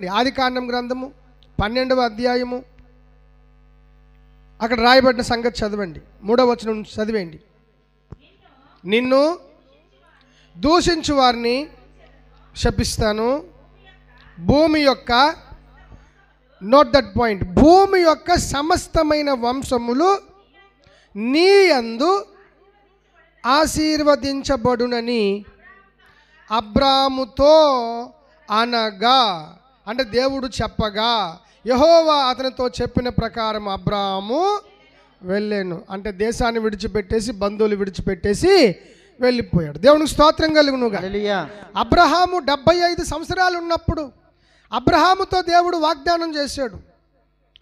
ఆదికాండం గ్రంథము 12వ అధ్యాయము అక్కడ రాయబడిన సంగతి చదవండి. 3వ వచనం నుంచి చదివేయండి. నిన్ను దూషించు వారిని శపిస్తాను. భూమి యొక్క, నోట్ దట్ పాయింట్, భూమి యొక్క సమస్తమైన వంశములు నీ యందు ఆశీర్వదించబడునని అబ్రాముతో అనగా, అంటే దేవుడు చెప్పగా యెహోవా అతనితో చెప్పిన ప్రకారం అబ్రాము వెళ్ళాను. అంటే దేశాన్ని విడిచిపెట్టేసి, బంధువులు విడిచిపెట్టేసి వెళ్ళిపోయాడు. దేవునికి స్తోత్రం కలుగునుగా. అబ్రహాము 75 సంవత్సరాలు ఉన్నప్పుడు అబ్రహాముతో దేవుడు వాగ్దానం చేశాడు.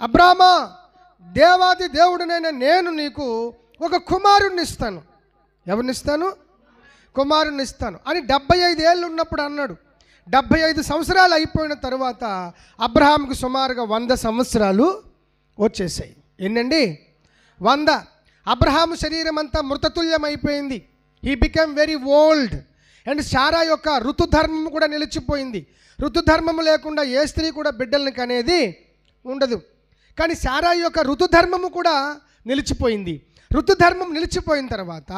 అబ్రామా, దేవాది దేవుడినైనా నేను నీకు ఒక కుమారుణ్ణి ఇస్తాను. ఎవరినిస్తాను? కుమారుణ్ణి ఇస్తాను అని 75 ఏళ్ళు ఉన్నప్పుడు అన్నాడు. 75 సంవత్సరాలు అయిపోయిన తర్వాత అబ్రహాంకి సుమారుగా 100 సంవత్సరాలు వచ్చేసాయి. ఏంటండి? 100. అబ్రహాము శరీరం అంతా మృతతుల్యం అయిపోయింది. He become very old. And Sarah యొక్క ఋతుధర్మం కూడా నిలిచిపోయింది. ఋతుధర్మం లేకుండా ఏ స్త్రీ కూడా బిడ్డల్ని కనేది ఉండదు. కానీ శారా యొక్క ఋతుధర్మము కూడా నిలిచిపోయింది. ఋతుధర్మం నిలిచిపోయిన తర్వాత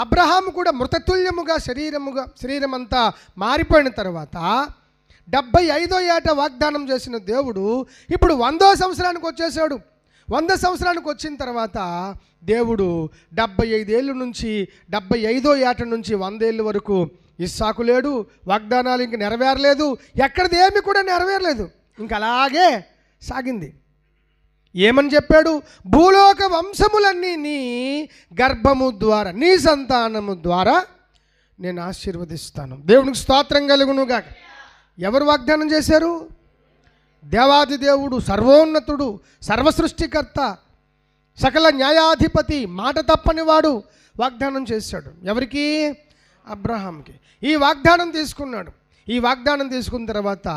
అబ్రహాము కూడా మృతతుల్యముగా శరీరం అంతా మారిపోయిన తర్వాత 75వ ఏట వాగ్దానం చేసిన దేవుడు ఇప్పుడు 100వ సంవత్సరానికి వచ్చేసాడు. 100 సంవత్సరానికి వచ్చిన తర్వాత దేవుడు 75 ఏళ్ళ నుంచి 75వ ఏట నుంచి 100 ఏళ్ళ వరకు ఇస్సాకు లేడు. వాగ్దానాలు ఇంక నెరవేరలేదు. ఎక్కడిది ఏమి కూడా నెరవేరలేదు. ఇంక అలాగే సాగింది. ఏమని చెప్పాడు? భూలోక వంశములన్నీ నీ గర్భము ద్వారా, నీ సంతానము ద్వారా నేను ఆశీర్వదిస్తాను. దేవునికి స్తోత్రం కలుగునుగా. ఎవరు వాగ్దానం చేశారు? దేవాది దేవుడు, సర్వోన్నతుడు, సర్వసృష్టికర్త, సకల న్యాయాధిపతి, మాట తప్పని వాడు వాగ్దానం చేశాడు. ఎవరికి? అబ్రహాంకి. ఈ వాగ్దానం తీసుకున్నాడు. ఈ వాగ్దానం తీసుకున్న తర్వాత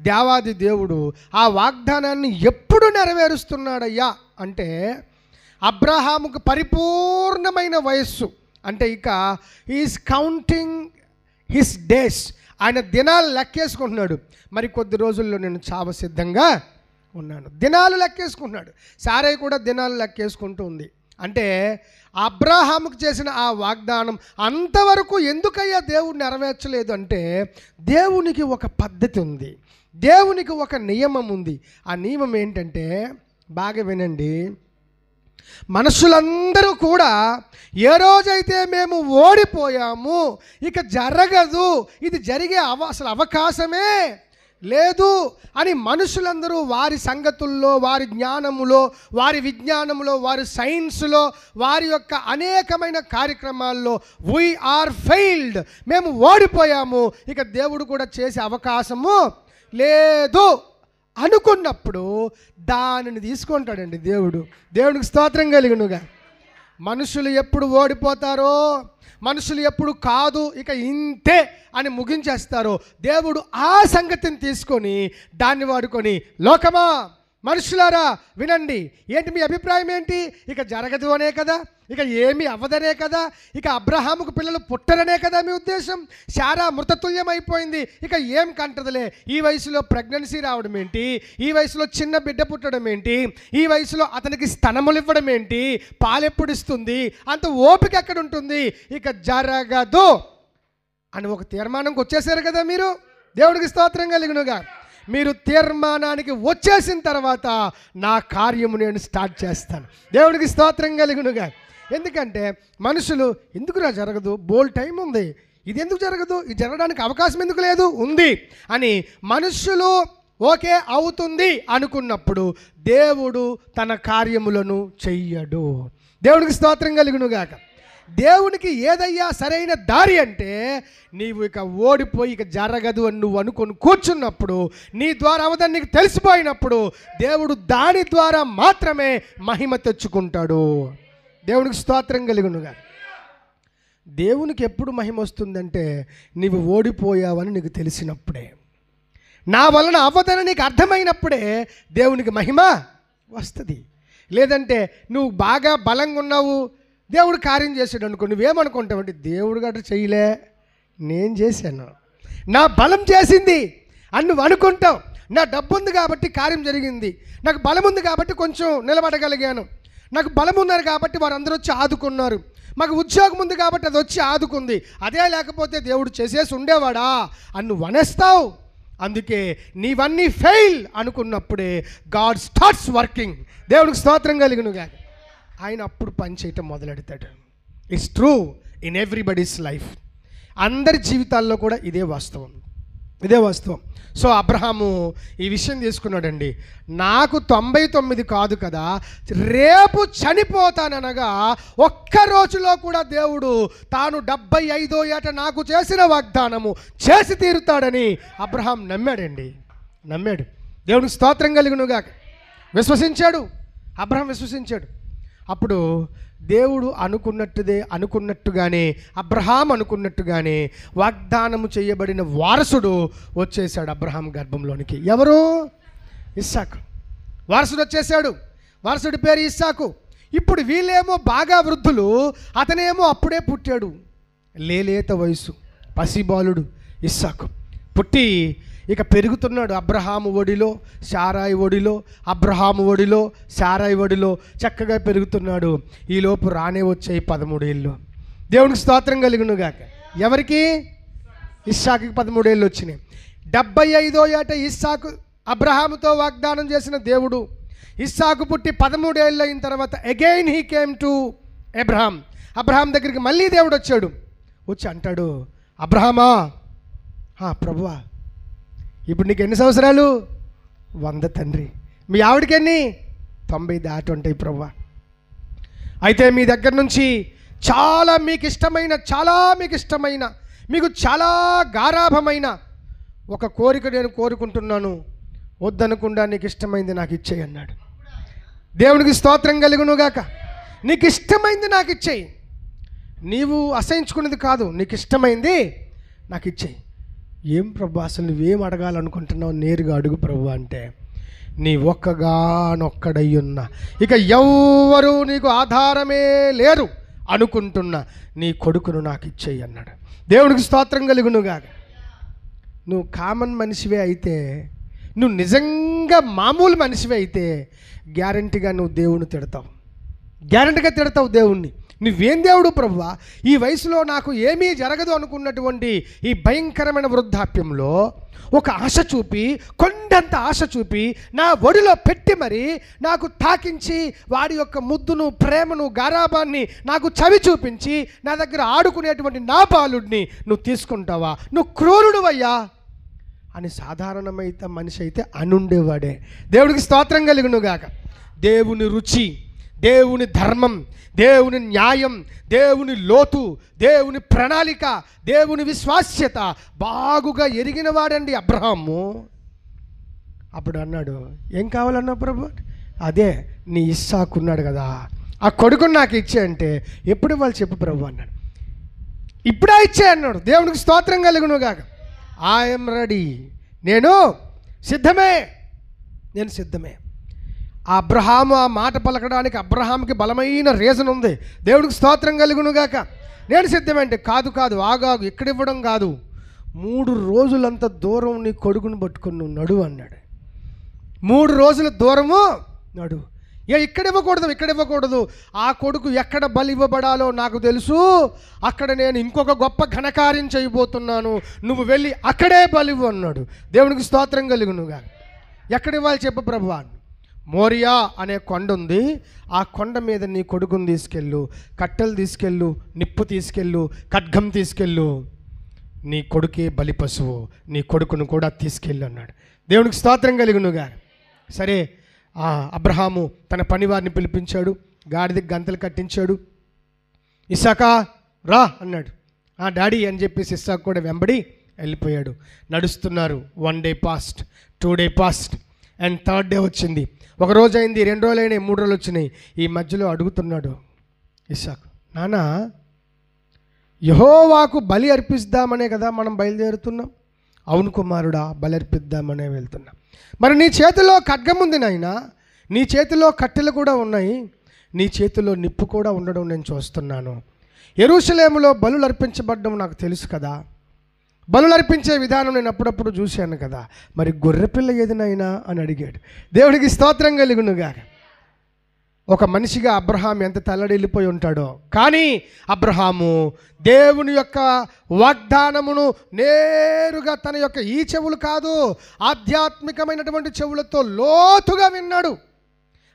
దేవాది దేవుడు ఆ వాగ్దానాన్ని ఎప్పుడు నెరవేరుస్తున్నాడయ్యా అంటే, అబ్రహాముకు పరిపూర్ణమైన వయస్సు, అంటే ఇక ఈజ్ కౌంటింగ్ హిస్ డేస్, ఆయన దినాలు లెక్కేసుకుంటున్నాడు. మరి కొద్ది రోజుల్లో నేను చావ సిద్ధంగా ఉన్నాను. దినాలు లెక్కేసుకుంటున్నాడు. సారై కూడా దినాలు లెక్కేసుకుంటూ ఉంది. అంటే అబ్రహాముకు చేసిన ఆ వాగ్దానం అంతవరకు ఎందుకయ్యా దేవుడు నెరవేర్చలేదు అంటే, దేవునికి ఒక పద్ధతి ఉంది, దేవునికి ఒక నియమం ఉంది. ఆ నియమం ఏంటంటే, బాగా వినండి, మనుషులందరూ కూడా ఏ రోజైతే మేము ఓడిపోయాము, ఇక జరగదు, ఇది జరిగే అసలు అవకాశమే లేదు అని మనుషులందరూ వారి సంగతుల్లో, వారి జ్ఞానములో, వారి విజ్ఞానములో, వారి సైన్స్లో, వారి యొక్క అనేకమైన కార్యక్రమాల్లో వీఆర్ ఫెయిల్డ్, మేము ఓడిపోయాము, ఇక దేవుడు కూడా చేసే అవకాశము లేదు అనుకున్నప్పుడు దానిని తీసుకుంటాడండి దేవుడు. దేవునికి స్తోత్రం కలుగునుగా. మనుషులు ఎప్పుడు ఓడిపోతారో, మనుషులు ఎప్పుడు కాదు ఇక ఇంతే అని ముగించేస్తారో, దేవుడు ఆ సంగతిని తీసుకొని దాన్ని వాడుకొని, లోకమా, మనుషులారా వినండి, ఏంటి మీ అభిప్రాయం ఏంటి? ఇక జరగదు అనే కదా, ఇక ఏమీ అవ్వదనే కదా, ఇక అబ్రహాముకు పిల్లలు పుట్టరనే కదా మీ ఉద్దేశం? శారా మృతతుల్యం అయిపోయింది, ఇక ఏం కంటదులే, ఈ వయసులో ప్రెగ్నెన్సీ రావడం ఏంటి, ఈ వయసులో చిన్న బిడ్డ పుట్టడం ఏంటి, ఈ వయసులో అతనికి స్తనములు ఇవ్వడం ఏంటి, పాలెప్పుడు ఇస్తుంది, అంత ఓపిక ఎక్కడ ఉంటుంది, ఇక జరగదు అని ఒక తీర్మానంకి వచ్చేసారు కదా మీరు. దేవుడికి స్తోత్రం కలుగునుగా. మీరు తీర్మానానికి వచ్చేసిన తర్వాత నా కార్యము నేను స్టార్ట్ చేస్తాను. దేవుడికి స్తోత్రం కలుగునుగా. ఎందుకంటే మనుషులు ఎందుకురా జరగదు, బోల్ టైం ఉంది, ఇది ఎందుకు జరగదు, ఇది జరగడానికి అవకాశం ఎందుకు లేదు, ఉంది అని మనుషులు ఓకే అవుతుంది అనుకున్నప్పుడు దేవుడు తన కార్యములను చెయ్యడు. దేవుడికి స్తోత్రం కలుగునుగాక. దేవునికి ఏదయ్యా సరైన దారి అంటే, నీవు ఇక ఓడిపోయి ఇక జరగదు అని నువ్వు అనుకొని కూర్చున్నప్పుడు, నీ ద్వారా అవదని నీకు తెలిసిపోయినప్పుడు దేవుడు దాని ద్వారా మాత్రమే మహిమ తెచ్చుకుంటాడు. దేవునికి స్తోత్రం కలుగునుగా. దేవునికి ఎప్పుడు మహిమ వస్తుందంటే, నీవు ఓడిపోయావని నీకు తెలిసినప్పుడే, నా వలన అవ్వదని నీకు అర్థమైనప్పుడే దేవునికి మహిమ వస్తుంది. లేదంటే నువ్వు బాగా బలంగా ఉన్నావు, దేవుడు కార్యం చేశాడు అనుకో, నువ్వేమనుకుంటావు అంటే, దేవుడు గట్రా చేయలే, నేను చేశాను, నా బలం చేసింది అని నువ్వు అనుకుంటావు. నా డబ్బు ఉంది కాబట్టి కార్యం జరిగింది, నాకు బలం ఉంది కాబట్టి కొంచెం నిలబడగలిగాను, నాకు బలం ఉన్నారు కాబట్టి వారందరూ వచ్చి ఆదుకున్నారు, మాకు ఉద్యోగం ఉంది కాబట్టి అది వచ్చి ఆదుకుంది, అదే లేకపోతే దేవుడు చేసేసి ఉండేవాడా అని నువ్వు అనేస్తావు. అందుకే నీవన్నీ ఫెయిల్ అనుకున్నప్పుడే గాడ్ స్టార్ట్స్ వర్కింగ్. దేవుడికి స్తోత్రం కలిగినగా ఆయన అప్పుడు పని చేయటం మొదలెడతాడు. It's true in everybody's life. అందరి జీవితాల్లో కూడా ఇదే వాస్తవం. సో అబ్రహాము ఈ విషయం తీసుకున్నాడండి. నాకు 99 కాదు కదా, రేపు చనిపోతాననగా ఒక్క రోజులో కూడా దేవుడు తాను 75వ ఏట నాకు చేసిన వాగ్దానము చేసి తీరుతాడని అబ్రహాం నమ్మాడు. దేవునికి స్తోత్రం కలుగునుగా. అబ్రహాం విశ్వసించాడు. అప్పుడు దేవుడు అనుకున్నట్టుగానే అబ్రహాం అనుకున్నట్టుగానే వాగ్దానము చేయబడిన వారసుడు వచ్చేసాడు అబ్రహాం గర్భంలోనికి. ఎవరు? ఇస్సాకు. వారసుడు వచ్చేసాడు. వారసుడి పేరు ఇస్సాకు. ఇప్పుడు వీళ్ళేమో బాగా వృద్ధులు, అతనేమో అప్పుడే పుట్టాడు, లేలేత వయసు, పసిబాలుడు ఇస్సాకు. పుట్టి ఇక పెరుగుతున్నాడు. అబ్రహాము ఒడిలో శారాయి ఒడిలో, అబ్రహాము ఒడిలో శారాయి ఒడిలో చక్కగా పెరుగుతున్నాడు. ఈలోపు రానే వచ్చాయి 13 ఏళ్ళు. దేవునికి స్తోత్రం కలుగునుగాక. ఎవరికి? ఇస్సాకుకి 13 ఏళ్ళు వచ్చినాయి. 75వ ఏట ఇస్సాకు అబ్రహాముతో వాగ్దానం చేసిన దేవుడు ఇస్సాకు పుట్టి 13 ఏళ్ళు అయిన తర్వాత again he came to Abraham దగ్గరికి మళ్ళీ దేవుడు వచ్చి అంటాడు, అబ్రహామా, ప్రభువా, ఇప్పుడు నీకు ఎన్ని సంవత్సరాలు? 100 తండ్రి. మీ ఆవిడకి ఎన్ని? 90 దాటి ఉంటాయి ప్రభువా. అయితే మీ దగ్గర నుంచి మీకు ఇష్టమైన మీకు చాలా గారాభమైన ఒక కోరిక నేను కోరుకుంటున్నాను, వద్దనకుండా నీకు ఇష్టమైంది నాకు ఇచ్చేయి అన్నాడు. దేవునికి స్తోత్రం కలుగునుగాక. నీకు ఇష్టమైంది నాకు ఇచ్చేయి, నీవు అసహించుకున్నది కాదు, నీకు ఇష్టమైంది నాకు ఇచ్చేయి. ఏం ప్రభు, అసలు నువ్వేం అడగాలనుకుంటున్నావు? నేరుగా అడుగు ప్రభు అంటే, నీ ఒక్కగానొక్కడయ్యున్నా ఇక ఎవ్వరూ నీకు ఆధారమే లేరు అనుకుంటున్నా నీ కొడుకును నాకు ఇచ్చేయి అన్నాడు. దేవునికి స్తోత్రం కలుగునుగా. నువ్వు కామన్ మనిషివే అయితే, నువ్వు నిజంగా మామూలు మనిషివే అయితే గ్యారంటీగా నువ్వు దేవుణ్ణి తిడతావు దేవుణ్ణి. నువ్వేం దేవుడు ప్రభువా, ఈ వయసులో నాకు ఏమీ జరగదు అనుకున్నటువంటి ఈ భయంకరమైన వృద్ధాప్యంలో ఒక ఆశ చూపి, కొండంత ఆశ చూపి నా ఒడిలో పెట్టి మరి నాకు తాకించి వాడి యొక్క ముద్దును, ప్రేమను, గారాబాన్ని నాకు చవి చూపించి నా దగ్గర ఆడుకునేటువంటి నా బాలుడిని నువ్వు తీసుకుంటావా? నువ్వు క్రూరుడువయ్యా అని సాధారణమైతే మనిషి అయితే అనుండేవాడే. దేవుడికి స్తోత్రం కలుగునుగాక. దేవుని రుచి, దేవుని ధర్మం, దేవుని న్యాయం, దేవుని లోతు, దేవుని ప్రణాళిక, దేవుని విశ్వాస్యత బాగుగా ఎరిగిన వాడండి అబ్రహాము. అప్పుడు అన్నాడు, ఏం కావాలన్నా ప్రభు? అదే నీ ఇస్సాకు ఉన్నాడు కదా, ఆ కొడుకుని నాకు ఇచ్చే అంటే, ఎప్పుడు వాళ్ళు చెప్పు ప్రభు అన్నాడు. ఇప్పుడే ఇచ్చే అన్నాడు. దేవునికి స్తోత్రం కలుగునుగాక. ఐఎమ్ రెడీ, నేను సిద్ధమే. అబ్రహాము ఆ మాట పలకడానికి అబ్రహాంకి బలమైన రీజన్ ఉంది. దేవుడికి స్తోత్రం కలుగునుగాక. నేను సిద్ధమేంటే, కాదు ఆగాగు, ఇక్కడ ఇవ్వడం కాదు, 3 రోజులంత దూరం నీ కొడుకుని పట్టుకుని నువ్వు నడువు అన్నాడు. 3 రోజుల దూరము నడువు. ఇక్కడ ఇవ్వకూడదు. ఆ కొడుకు ఎక్కడ బలి ఇవ్వబడాలో నాకు తెలుసు, అక్కడ నేను ఇంకొక గొప్ప ఘనకార్యం చేయబోతున్నాను, నువ్వు వెళ్ళి అక్కడే బలి ఇవ్వు అన్నాడు. దేవునికి స్తోత్రం కలుగునుగా. ఎక్కడ ఇవ్వాలి చెప్పు ప్రభువా? మోరియా అనే కొండ ఉంది, ఆ కొండ మీద నీ కొడుకుని తీసుకెళ్ళు, కట్టెలు తీసుకెళ్ళు, నిప్పు తీసుకెళ్ళు, ఖడ్గం తీసుకెళ్ళు, నీ కొడుకే బలి పశువు, నీ కొడుకును కూడా తీసుకెళ్ళు అన్నాడు. దేవునికి స్తోత్రం కలుగునుగా. సరే, అబ్రహాము తన పనివారిని పిలిపించాడు, గాడిదకి గంతలు కట్టించాడు. ఇస్సాకా రా అన్నాడు. డాడీ అని చెప్పేసి ఇస్సాకు కూడా వెంబడి వెళ్ళిపోయాడు. నడుస్తున్నారు. 1 day past, 2 day past and 3rd day వచ్చింది. 1 రోజు అయింది, 2 రోజులు అయినాయి, 3 రోజులు వచ్చినాయి. ఈ మధ్యలో అడుగుతున్నాడు ఇస్సాకు, నానా, యెహోవాకు బలి అర్పిద్దామనే కదా మనం బయలుదేరుతున్నాం. అవును కుమారుడా, బలి అర్పిద్దామనే వెళ్తున్నాం. మరి నీ చేతిలో ఖడ్గం ఉంది నాయనా, నీ చేతిలో కట్టెలు కూడా ఉన్నాయి, నీ చేతిలో నిప్పు కూడా ఉండడం నేను చూస్తున్నాను. యెరూషలేములో బలులు అర్పించబడ్డం నాకు తెలుసు కదా. బలులు అర్పించే విధానం నేను అప్పుడప్పుడు చూశాను కదా, మరి గొర్రెపిల్ల ఏదినైనా అని అడిగాడు. దేవునికి స్తోత్రం కలుగునుగా. ఒక మనిషిగా అబ్రహాం ఎంత తల్లడిల్లిపోయి ఉంటాడో, కానీ అబ్రహాము దేవుని యొక్క వాగ్దానమును నేరుగా తన యొక్క ఈ చెవులు కాదు, ఆధ్యాత్మికమైనటువంటి చెవులతో లోతుగా విన్నాడు.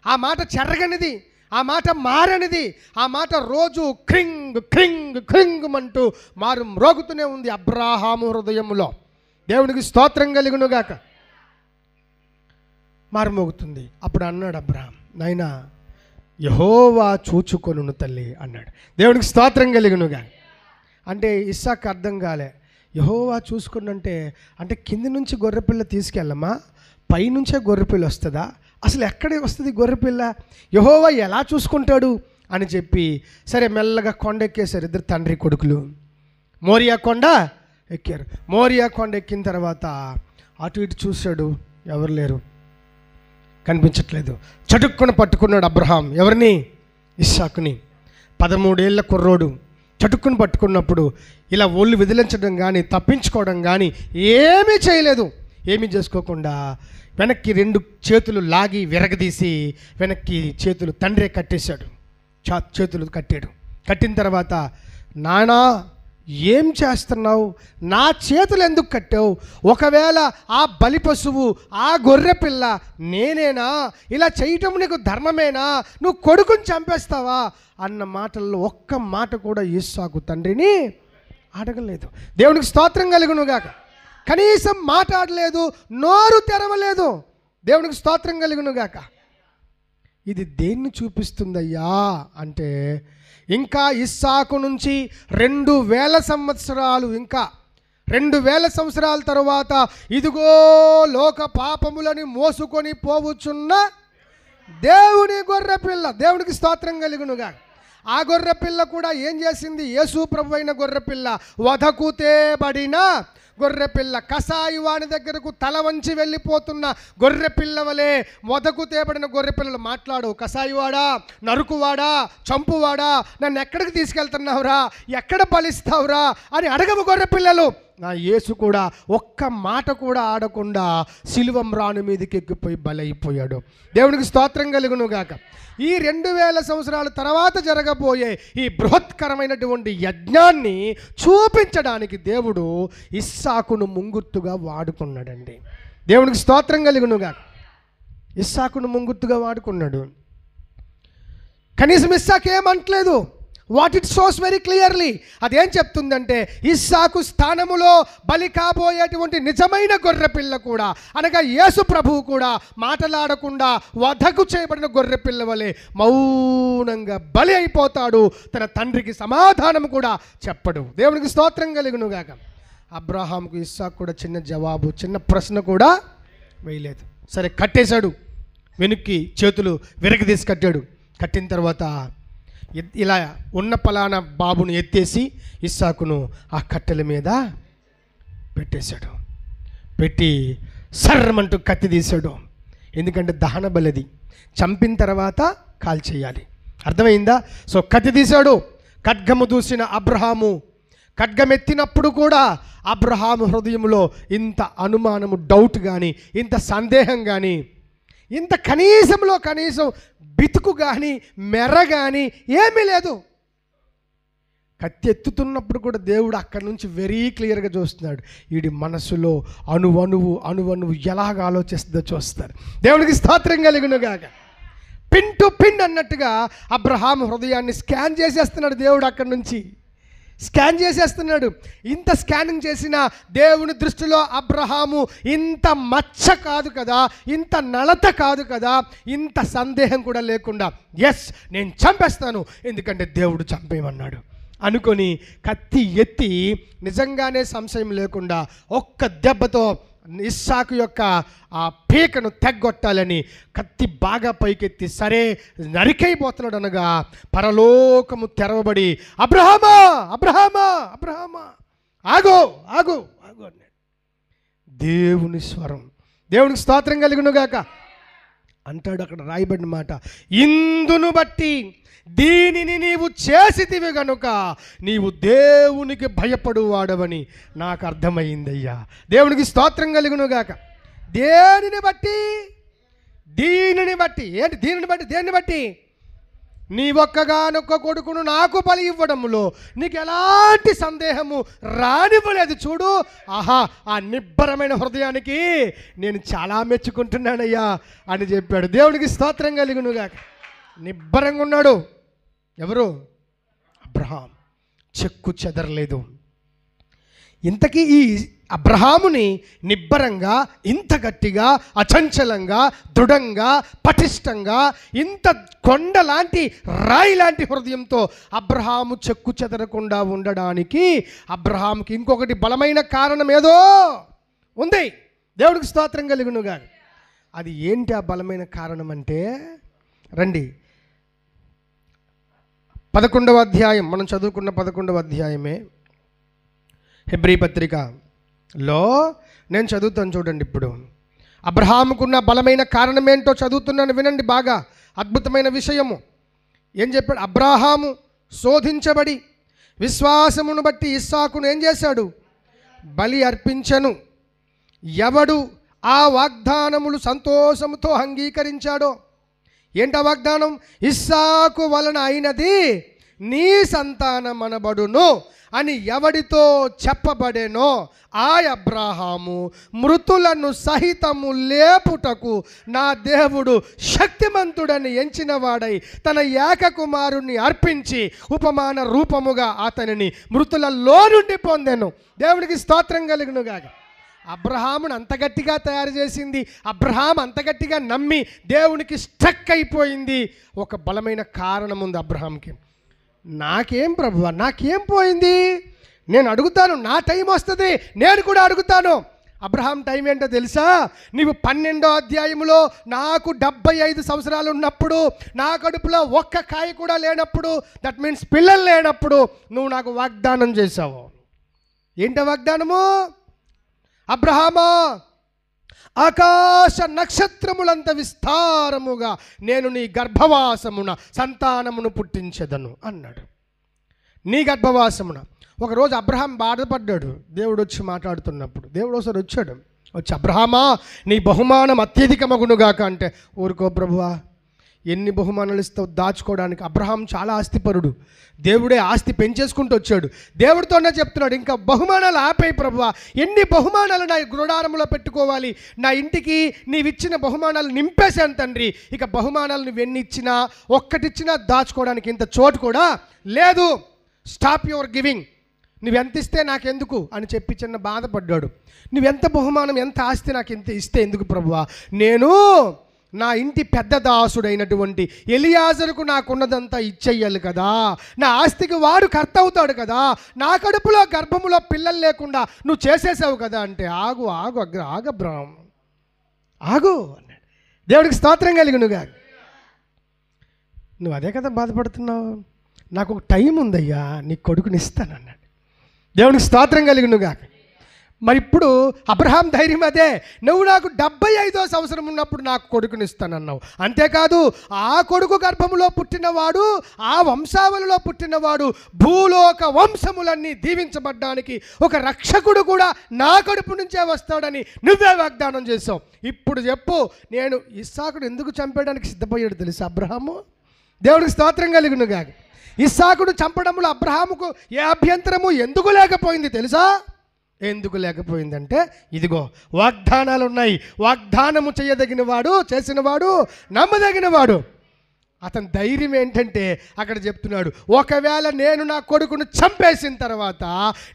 ఆ మాట చెరగనిది, ఆ మాట మారనిది, ఆ మాట రోజు క్రింగ్ క్రింగ్ క్రింగ్ మారు మ్రోగుతూనే ఉంది అబ్రహాము హృదయములో. దేవునికి స్తోత్రం కలుగునుగాక. మారుమోగుతుంది. అప్పుడు అన్నాడు అబ్రహాం, నాయనా యెహోవా చూచుకొనును తల్లి అన్నాడు. దేవునికి స్తోత్రం కలుగునుగా. అంటే ఇస్సాకు అర్థం కాలే, యెహోవా చూసుకున్నంటే అంటే కింది నుంచి గొర్రెపిల్ల తీసుకెళ్ళమా, పైనుంచే గొర్రెపిల్ల వస్తుందా, అసలు ఎక్కడ వస్తుంది గొర్రెపిల్ల, యెహోవా ఎలా చూసుకుంటాడు అని చెప్పి సరే మెల్లగా కొండ ఎక్కేశారు ఇద్దరు తండ్రి కొడుకులు. మోరియా కొండ ఎక్కారు. మోరియా కొండ ఎక్కిన తర్వాత అటు ఇటు చూశాడు, ఎవరు లేరు, కనిపించట్లేదు. చటుక్కున పట్టుకున్నాడు అబ్రహాం. ఎవరిని? ఇస్సాకుని. 13 ఏళ్ల కుర్రోడు. చటుక్కుని పట్టుకున్నప్పుడు ఇలా ఒళ్ళు విదిలించడం కానీ తప్పించుకోవడం కానీ ఏమీ చేయలేదు. ఏమీ చేసుకోకుండా వెనక్కి 2 చేతులు లాగి విరగదీసి వెనక్కి చేతులు తండ్రే కట్టేశాడు. చేతులు కట్టాడు. కట్టిన తర్వాత, నానా ఏం చేస్తున్నావు, నా చేతులు ఎందుకు కట్టావు, ఒకవేళ ఆ బలి పశువు ఆ గొర్రె పిల్ల నేనేనా, ఇలా చేయటం నీకు ధర్మమేనా, నువ్వు కొడుకుని చంపేస్తావా అన్న మాటల్లో ఒక్క మాట కూడా ఇస్సాకు తండ్రిని అడగలేదు. దేవునికి స్తోత్రం కలుగునుగాక. కనీసం మాట్లాడలేదు, నోరు తెరవలేదు. దేవునికి స్తోత్రం కలుగునుగాక. ఇది దేన్ని చూపిస్తుందయ్యా అంటే, ఇంకా ఇస్సాకు నుంచి 2000 సంవత్సరాలు, ఇంకా 2000 సంవత్సరాల తరువాత ఇదిగో లోక పాపములని మోసుకొని పోవుచున్న దేవుని గొర్రెపిల్ల. దేవునికి స్తోత్రం కలుగునుగా. ఆ గొర్రెపిల్ల కూడా ఏం చేసింది? యేసు ప్రభు అయిన గొర్రెపిల్ల, వధకు తేబడిన గొర్రెపిల్ల, కసాయి వాని దగ్గరకు తల వంచి వెళ్ళిపోతున్న గొర్రెపిల్ల వలె వధకు తేబడిన గొర్రెపిల్లలు మాట్లాడు, కసాయివాడా, నరుకువాడా, చంపువాడా, నన్ను ఎక్కడికి తీసుకెళ్తున్నావురా, ఎక్కడ బలిస్తావురా అని అడగవు గొర్రెపిల్లలు. నా యేసు కూడా ఒక్క మాట కూడా ఆడకుండా సిలువ మ్రాను మీదకి ఎక్కిపోయి బలైపోయాడు. దేవునికి స్తోత్రం కలుగునుగాక. ఈ 2000 సంవత్సరాల తర్వాత జరగబోయే ఈ బృహత్కరమైనటువంటి యజ్ఞాన్ని చూపించడానికి దేవుడు ఇస్సాకును ముంగుర్తుగా వాడుకున్నాడండి. దేవునికి స్తోత్రం కలుగునుగాక. ఇస్సాకును ముంగుర్తుగా వాడుకున్నాడు. కనీసం ఇస్సాకు ఏమంటలేదు. What it shows very clearly, అదేం చెప్తుందంటే ఇస్సాకు స్థానములో బలి కాబోయేటువంటి నిజమైన గొర్రెపిల్ల కూడా, అనగా యేసు ప్రభువు కూడా మాటలాడకుండా వధకు చేయబడిన గొర్రెపిల్ల వలె మౌనంగా బలి అయిపోతాడు. తన తండ్రికి సమాధానం కూడా చెప్పడు. దేవునికి స్తోత్రం కలుగునుగాక. అబ్రహాంకు ఇస్సాకు కూడా చిన్న జవాబు, చిన్న ప్రశ్న కూడా వేయలేదు. సరే కట్టేశాడు, వెనక్కి చేతులు విరగదీసి కట్టాడు. కట్టిన తర్వాత ఇలా ఉన్న పలానా బాబును ఎత్తేసి ఇస్సాకును ఆ కట్టెల మీద పెట్టేశాడు. పెట్టి సర్రమంటూ కత్తి తీశాడు. ఎందుకంటే దహన బలిది, చంపిన తర్వాత కాల్ చేయాలి. అర్థమైందా? సో కత్తి తీశాడు. ఖడ్గము దూసిన అబ్రహాము, ఖడ్గమెత్తినప్పుడు కూడా అబ్రహాము హృదయంలో ఇంత అనుమానము, డౌట్ కానీ, ఇంత సందేహం కానీ, ఇంత కనీసంలో కనీసం బితుకు కానీ మెర్ర కానీ ఏమీ లేదు. కత్తి ఎత్తుతున్నప్పుడు కూడా దేవుడు అక్కడి నుంచి వెరీ క్లియర్గా చూస్తున్నాడు. వీడి మనసులో అణువణువు ఎలాగ ఆలోచిస్తుందో చూస్తారు. దేవునికి స్తోత్రం కలుగునుగాక. పిన్ టు పిన్ అన్నట్టుగా అబ్రహాం హృదయాన్ని స్కాన్ చేసేస్తున్నాడు దేవుడు. అక్కడి నుంచి స్కాన్ చేసేస్తున్నాడు. ఇంత స్కానింగ్ చేసిన దేవుని దృష్టిలో అబ్రహాము ఇంత మచ్చ కాదు కదా, ఇంత నలత కాదు కదా, ఇంత సందేహం కూడా లేకుండా ఎస్ నేను చంపేస్తాను, ఎందుకంటే దేవుడు చంపేయమన్నాడు అనుకొని కత్తి ఎత్తి నిజంగానే సంశయం లేకుండా ఒక్క దెబ్బతో ఇస్సాకు యొక్క ఆ పీకను తెగ్గొట్టాలని కత్తి బాగా పైకెత్తి సరే నరికైపోతున్నాడు. అనగా పరలోకము తెరవబడి అబ్రహామా అబ్రహామా అబ్రహామా ఆగో ఆగో ఆగో అన్నాడు. దేవుని స్వరం. దేవునికి స్తోత్రం కలుగునుగాక. అంటాడు. అక్కడ రాయబడిన మాట, ఇందును బట్టి దీనిని నీవు చేసితివి గనుక నీవు దేవునికి భయపడువాడవని నాకు అర్థమైందయ్యా. దేవునికి స్తోత్రం కలుగునుగాక. దేనిని బట్టి? దీనిని బట్టి. ఏంటి దీనిని బట్టి? దేనిని బట్టి? నీ ఒక్కగానొక్క కొడుకును నాకు బలి ఇవ్వడంలో నీకు ఎలాంటి సందేహము రానివ్వలేదు. చూడు, ఆహా, ఆ నిబ్బరమైన హృదయానికి నేను చాలా మెచ్చుకుంటున్నానయ్యా అని చెప్పాడు. దేవునికి స్తోత్రం కలుగునుగాక. నిబ్బరంగా ఉన్నాడు. ఎవరు? అబ్రహాం. చెక్కు చెదరలేదు. ఇంతకీ ఈ అబ్రహాముని నిబ్బరంగా, ఇంత గట్టిగా, అచంచలంగా, దృఢంగా, పటిష్టంగా, ఇంత కొండ లాంటి రాయి లాంటి హృదయంతో అబ్రహాము చెక్కు చెదరకుండా ఉండడానికి అబ్రహాముకి ఇంకొకటి బలమైన కారణం ఏదో ఉంది. దేవుడికి స్తోత్రం కలుగునుగా. అది ఏంటి ఆ బలమైన కారణం అంటే, రండి 11వ అధ్యాయం, మనం చదువుకున్న 11వ అధ్యాయమే హెబ్రీ పత్రికలో నేను చదువుతాను. చూడండి, ఇప్పుడు అబ్రహాముకున్న బలమైన కారణం ఏంటో చదువుతున్నాను, వినండి బాగా. అద్భుతమైన విషయము. ఏం చెప్పాడు? అబ్రహాము శోధించబడి విశ్వాసమును బట్టి ఇస్సాకును ఏం చేశాడు? బలి అర్పించను. ఎవడు ఆ వాగ్దానములు సంతోషముతో అంగీకరించాడో. ఏంటా వాగ్దానం? ఇస్సాకు వలన అయినది నీ సంతానమనబడును అని ఎవడితో చెప్పబడేనో ఆ అబ్రహాము మృతులను సహితము లేపుటకు నా దేవుడు శక్తిమంతుడని ఎంచినవాడై తన ఏకకుమారుని అర్పించి ఉపమాన రూపముగా అతనిని మృతులలో నుండి పొందెను. దేవుడికి స్తోత్రం కలుగునుగాక. అబ్రహామును అంత గట్టిగా తయారు చేసింది, అబ్రహాం అంత గట్టిగా నమ్మి దేవునికి స్ట్రక్ అయిపోయింది. ఒక బలమైన కారణం ఉంది అబ్రహాంకి. నాకేం ప్రభువా, నాకేం పోయింది? నేను అడుగుతాను, నా టైం వస్తుంది, నేను కూడా అడుగుతాను. అబ్రహాం టైం ఏంటో తెలుసా? నీవు 12వ అధ్యాయంలో నాకు 75 సంవత్సరాలు ఉన్నప్పుడు, నా కడుపులో ఒక్క కాయ కూడా లేనప్పుడు, దట్ మీన్స్ పిల్లలు లేనప్పుడు నువ్వు నాకు వాగ్దానం చేశావు. ఏంటో వాగ్దానము? అబ్రహామా, ఆకాశ నక్షత్రములంత విస్తారముగా నేను నీ గర్భవాసమున సంతానమును పుట్టించెదను అన్నాడు. నీ గర్భవాసమున. ఒకరోజు అబ్రహాం బాధపడ్డాడు. దేవుడు వచ్చి మాట్లాడుతున్నప్పుడు దేవుడు ఒకసారి వచ్చి, అబ్రహామా, నీ బహుమానం అత్యధికమగునుగాక అంటే, ఊరుకో ప్రభువా, ఎన్ని బహుమానాలు ఇస్తావు దాచుకోవడానికి? అబ్రహాం చాలా ఆస్తిపరుడు. దేవుడే ఆస్తి పెంచేసుకుంటూ వచ్చాడు. దేవుడితోనే చెప్తున్నాడు, ఇంకా బహుమానాలు ఆపేయి ప్రభువా, ఎన్ని బహుమానాలు నా గుడారంలో పెట్టుకోవాలి? నా ఇంటికి నీవిచ్చిన బహుమానాలు నింపేశాను తండ్రి, ఇక బహుమానాలు నువ్వెన్ని ఇచ్చినా, ఒక్కటిచ్చినా దాచుకోవడానికి ఇంత చోటు కూడా లేదు. Stop your giving. నువ్వెంత ఇస్తే నాకెందుకు అని చెప్పి చిన్న బాధపడ్డాడు. నువ్వెంత బహుమానం, ఎంత ఆస్తి నాకు ఇంత ఇస్తే ఎందుకు ప్రభువా? నేను నా ఇంటి పెద్ద దాసుడైనటువంటి ఎలియాజరుకు నాకున్నదంతా ఇచ్చేయాలి కదా. నా ఆస్తికి వాడు కర్త అవుతాడు కదా. నా కడుపులో గర్భములో పిల్లలు లేకుండా నువ్వు చేసేసావు కదా అంటే, ఆగు అబ్రహాం, ఆగు అన్నాడు. దేవుడికి స్తోత్రం కలుగునుగా. నువ్వు అదే కదా బాధపడుతున్నావు. నాకు ఒక టైం ఉందయ్యా, నీ కొడుకుని ఇస్తాను అన్నాడు. దేవుడికి స్తోత్రం కలుగునుగా. మరి ఇప్పుడు అబ్రహాం ధైర్యం అదే. నువ్వు నాకు 75వ సంవత్సరం ఉన్నప్పుడు నాకు కొడుకుని ఇస్తానన్నావు. అంతేకాదు, ఆ కొడుకు గర్భములో పుట్టినవాడు, ఆ వంశావళిలో పుట్టినవాడు భూలోక వంశములన్నీ దీవించబడ్డానికి ఒక రక్షకుడు కూడా నా కడుపు నుంచే వస్తాడని నువ్వే వాగ్దానం చేసావు. ఇప్పుడు చెప్పు, నేను ఇస్సాకును ఎందుకు చంపేయడానికి సిద్ధపోయాడు తెలుసా అబ్రహాము? దేవుడికి స్తోత్రం కలుగునుగా. ఇస్సాకును చంపడంలో అబ్రహాముకు ఏ అభ్యంతరము ఎందుకు లేకపోయింది తెలుసా? ఎందుకు లేకపోయిందంటే, ఇదిగో వాగ్దానాలు ఉన్నాయి. వాగ్దానము చేయదగినవాడు, చేసినవాడు, నమ్మదగినవాడు. అతని ధైర్యం ఏంటంటే అక్కడ చెప్తున్నాడు, ఒకవేళ నేను నా కొడుకును చంపేసిన తర్వాత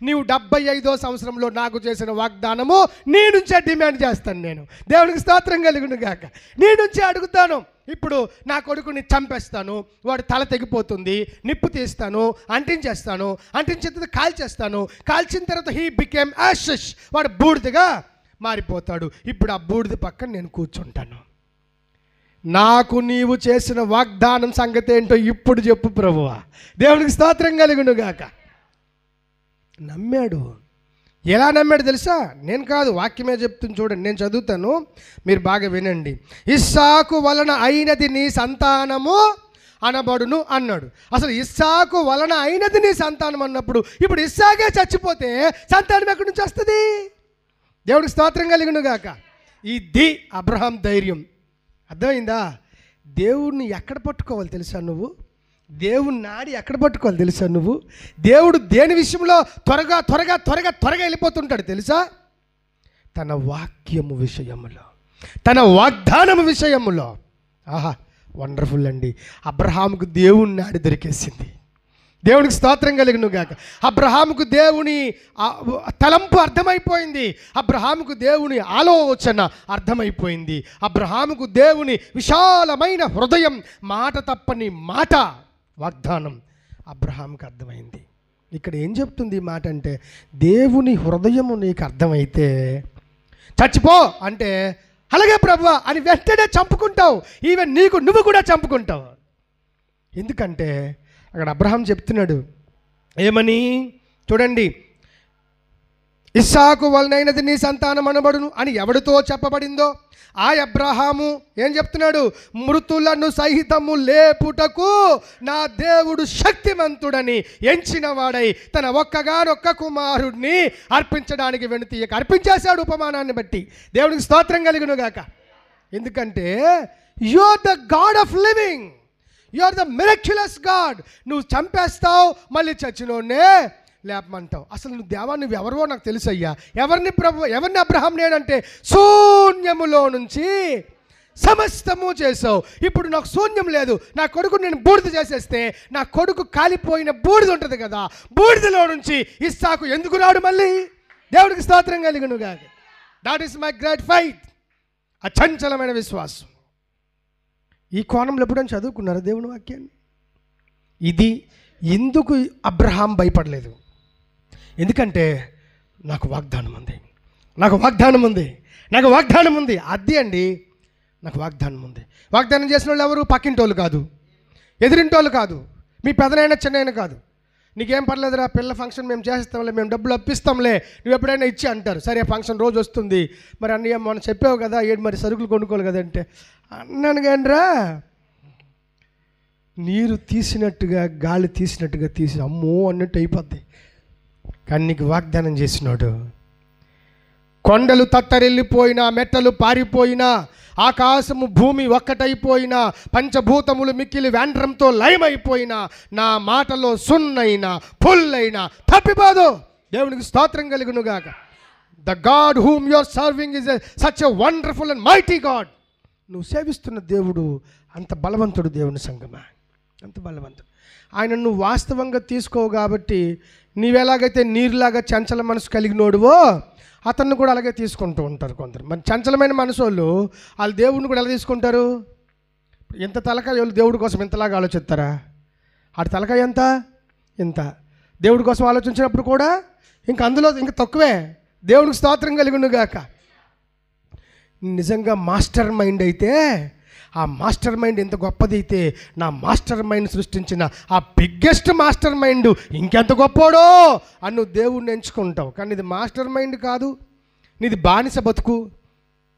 నీవు 75వ సంవత్సరంలో నాకు చేసిన వాగ్దానము నీ నుంచే డిమాండ్ చేస్తాను. నేను దేవునికి స్తోత్రం కలుగును గాక. నీ నుంచే అడుగుతాను. ఇప్పుడు నా కొడుకుని చంపేస్తాను, వాడు తల తెగిపోతుంది, నిప్పు తీస్తాను, అంటించేస్తాను, అంటించిన తర్వాత కాల్చేస్తాను, కాల్చిన తర్వాత హీ బికేమ్ యాషెస్, వాడు బూడిదగా మారిపోతాడు. ఇప్పుడు ఆ బూడిద పక్కన నేను కూర్చుంటాను. నాకు నీవు చేసిన వాగ్దానం సంగతి ఏంటో ఇప్పుడు చెప్పు ప్రభువా. దేవునికి స్తోత్రం కలుగును గాక. నమ్మాడు. ఎలా నమ్మాడు తెలుసా? నేను కాదు, వాక్యమే చెప్తుంది చూడండి, నేను చదువుతాను, మీరు బాగా వినండి. ఇస్సాకు వలన అయినది నీ సంతానము అనబడును అన్నాడు. అసలు ఇస్సాకు వలన అయినది నీ సంతానం అన్నప్పుడు ఇప్పుడు ఇస్సాకే చచ్చిపోతే సంతానం ఎక్కడి నుంచి వస్తుంది? దేవుడికి స్తోత్రం కలుగును గాక. ఇది అబ్రహాం ధైర్యం. అర్థమైందా? దేవుడిని ఎక్కడ పట్టుకోవాలి తెలుసా నువ్వు? దేవుని నాడి ఎక్కడ పట్టుకోవాలి తెలుసా నువ్వు? దేవుడు దేని విషయంలో త్వరగా త్వరగా త్వరగా త్వరగా వెళ్ళిపోతుంటాడు తెలుసా? తన వాక్యము విషయములో, తన వాగ్దానము విషయములో. ఆహా, వండర్ఫుల్ అండి. అబ్రహాముకు దేవుని నాడి దొరికేసింది. దేవునికి స్తోత్రం కలుగును గాక. అబ్రహాముకు దేవుని తలంపు అర్థమైపోయింది. అబ్రహాముకు దేవుని ఆలోచన అర్థమైపోయింది. అబ్రహాముకు దేవుని విశాలమైన హృదయం, మాట తప్పని మాట, వాగ్దానం అబ్రహాముకు అర్థమైంది. ఇక్కడ ఏం చెప్తుంది ఈ మాట అంటే, దేవుని హృదయము నీకు అర్థమైతే చచ్చిపో అంటే అలాగే ప్రభువా అని వెంటనే చంపుకుంటావు. ఈవెన్ నువ్వు కూడా చంపుకుంటావు. ఎందుకంటే అక్కడ అబ్రహాం చెప్తున్నాడు ఏమని చూడండి, ఇస్సాకు వలనైనది నీ సంతానం అనబడును అని ఎవడితో చెప్పబడిందో ఆ అబ్రహాము ఏం చెప్తున్నాడు? మృతులను సహితము లేపుటకు నా దేవుడు శక్తిమంతుడని ఎంచిన వాడై తన ఒక్కగానొక్క కుమారుడిని అర్పించడానికి వెనుతీయక అర్పించేశాడు. ఉపమానాన్ని బట్టి దేవునికి స్తోత్రం కలుగును గాక. ఎందుకంటే you are the God of living, you are the miraculous God. నువ్వు చంపేస్తావు, మళ్ళీ చచ్చినోడ్నే లేపమంటావు. అసలు నువ్వు దేవా, నువ్వు ఎవరో నాకు తెలుసు అయ్యా. ఎవరిని అబ్రహాం నేనంటే శూన్యములో నుంచి సమస్తము చేసావు. ఇప్పుడు నాకు శూన్యం లేదు, నా కొడుకు నేను బూడిద చేసేస్తే నా కొడుకు కాలిపోయిన బూడిద ఉంటుంది కదా, బూడిదలో నుంచి ఇస్సాకు ఎందుకు రాడు మళ్ళీ? దేవుడికి స్తోత్రం కలుగును గాక. That is my great faith, అచంచలమైన విశ్వాసం. ఈ కోణంలో ఎప్పుడైనా చదువుకున్నారా దేవుని వాక్యాన్ని? ఇది ఎందుకు అబ్రహాం భయపడలేదు? ఎందుకంటే నాకు వాగ్దానం ఉంది, నాకు వాగ్దానం ఉంది, నాకు వాగ్దానం ఉంది. అది అండి, నాకు వాగ్దానం ఉంది. వాగ్దానం చేసిన వాళ్ళు ఎవరు? పక్కింటోళ్ళు కాదు, ఎదురింటోళ్ళు కాదు, మీ పెదనైనా చిన్నైనా కాదు. నీకేం పర్లేదురా, పిల్ల ఫంక్షన్ మేము చేస్తాంలే, మేము డబ్బులు అప్పిస్తాంలే, నువ్వు ఎప్పుడైనా ఇచ్చి అంటారు. సరే ఫంక్షన్ రోజు వస్తుంది, మరి అన్నయ్య మొన్న చెప్పావు కదా, ఏడు మరి సరుకులు కొనుక్కోవాలి కదంటే అన్నాను. కానీ రా, నీరు తీసినట్టుగా గాలి తీసినట్టుగా తీసి అమ్మో అన్నట్టు అయిపోద్ది. కానీ నీకు వాగ్దానం చేసినాడు, కొండలు తత్తరెళ్ళిపోయినా, మెట్టలు పారిపోయినా, ఆకాశము భూమి ఒక్కటైపోయినా, పంచభూతములు మిక్కిలి వ్యాండ్రంతో లయమైపోయినా, నా మాటలో సున్నైనా పుల్లైనా తప్పిపోదు. దేవునికి స్తోత్రం కలుగును గాక. The God whom you are serving is such a wonderful and mighty God. నువ్వు సేవిస్తున్న దేవుడు అంత బలవంతుడు. దేవుని సంగమా, అంత బలవంతుడు. ఆయన నువ్వు వాస్తవంగా తీసుకోవు కాబట్టి, నీవెలాగైతే నీరులాగా చంచల మనసు కలిగినోడువో అతన్ని కూడా అలాగే తీసుకుంటూ ఉంటారు కొందరు. మరి చంచలమైన మనసు వాళ్ళు దేవుడిని కూడా ఎలా తీసుకుంటారు? ఎంత తలకాయ దేవుడి కోసం ఇంతలాగా ఆలోచిస్తారా? ఆడి తలకాయ ఎంత ఇంత. దేవుడి కోసం ఆలోచించినప్పుడు కూడా అందులో ఇంకా తక్కువే. దేవుడికి స్తోత్రం కలుగును గాక. నిజంగా మాస్టర్ మైండ్ అయితే, ఆ మాస్టర్ మైండ్ ఎంత గొప్పదైతే, నా మాస్టర్ మైండ్ సృష్టించిన ఆ బిగ్గెస్ట్ మాస్టర్ మైండ్ ఇంకెంత గొప్పోడో అని నువ్వు దేవుడిని ఎంచుకుంటావు. కానీ ఇది మాస్టర్ మైండ్ కాదు, నీది బానిస బతుకు,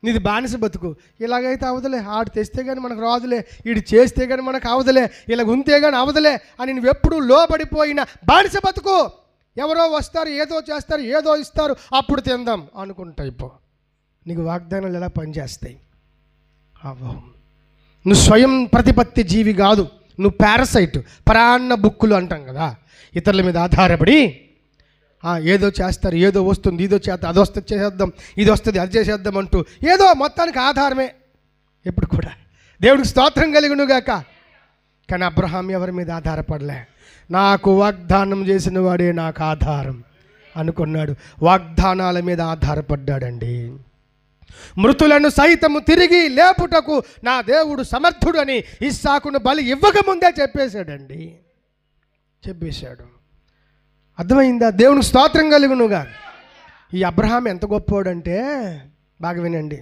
నీది బానిస బతుకు. ఇలాగైతే అవదలే, ఆడు తెస్తే కానీ మనకు రాదులే, వీడు చేస్తే కానీ మనకు అవదలే, ఇలాగ ఉంటే కానీ అవదలే అని నువ్వు ఎప్పుడు లోబడిపోయిన బానిస బతుకు. ఎవరో వస్తారు, ఏదో చేస్తారు, ఏదో ఇస్తారు, అప్పుడు తిందాం అనుకుంటాయిపో. నీకు వాగ్దానాలు ఎలా పనిచేస్తాయి? నువ్వు స్వయం ప్రతిపత్తి జీవి కాదు, నువ్వు పారసైట్, పరాన్న బుక్కులు అంటాం కదా. ఇతరుల మీద ఆధారపడి ఏదో చేస్తారు, ఏదో వస్తుంది, ఇదో చేద్దాం, అది వస్తుంది చేసేద్దాం, ఇది వస్తుంది అది చేసేద్దాం అంటూ ఏదో మొత్తానికి ఆధారమే ఎప్పుడు కూడా. దేవుడికి స్తోత్రం కలుగునుగాక. కానీ అబ్రహాం ఎవరి మీద ఆధారపడలే. నాకు వాగ్దానం చేసిన వాడే నాకు ఆధారం అనుకున్నాడు. వాగ్దానాల మీద ఆధారపడ్డాడండి. మృతులను సైతము తిరిగి లేపుటకు నా దేవుడు సమర్థుడు అని ఇస్సాకును బలి ఇవ్వకముందే చెప్పేశాడండి, చెప్పేశాడు. అర్థమైందా? దేవునికి స్తోత్రం కలుగునుగా. ఈ అబ్రహాం ఎంత గొప్పోడంటే, బాగా వినండి,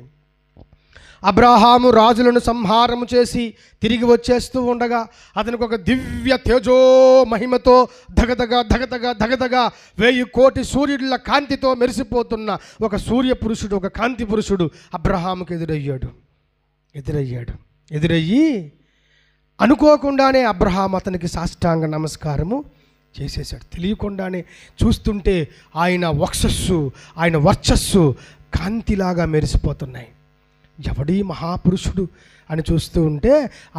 అబ్రహాము రాజులను సంహారము చేసి తిరిగి వచ్చేస్తూ ఉండగా అతనికి ఒక దివ్య తేజో మహిమతో ధగధగా 1000 కోటి సూర్యుల కాంతితో మెరిసిపోతున్న ఒక సూర్య పురుషుడు, ఒక కాంతి పురుషుడు అబ్రహాముకు ఎదురయ్యి అనుకోకుండానే అబ్రహాం అతనికి సాష్టాంగ నమస్కారము చేసేసాడు. తెలియకుండానే చూస్తుంటే ఆయన వక్షస్సు, ఆయన వర్చస్సు కాంతిలాగా మెరిసిపోతున్నాయి. ఎవడీ మహాపురుషుడు అని చూస్తూ ఉంటే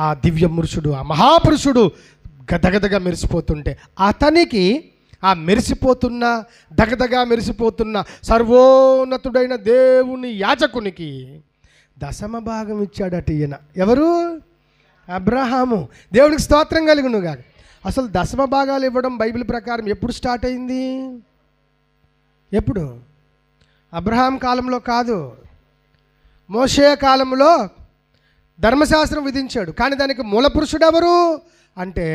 ఆ దివ్య పురుషుడు, ఆ మహాపురుషుడు గదగదగా మెరిసిపోతుంటే అతనికి ఆ దగదగా మెరిసిపోతున్న సర్వోన్నతుడైన దేవుని యాజకునికి 10వ భాగం ఇచ్చాడట ఈయన. ఎవరు? అబ్రహాము. దేవునికి స్తోత్రం కలుగును గాక. అసలు 10వ భాగాలు ఇవ్వడం బైబిల్ ప్రకారం ఎప్పుడు స్టార్ట్ అయింది? ఎప్పుడు? అబ్రహాం కాలంలో కాదు, మోషే కాలంలో ధర్మశాస్త్రం విధించాడు. కానీ దానికి మూల పురుషుడు ఎవరు అంటే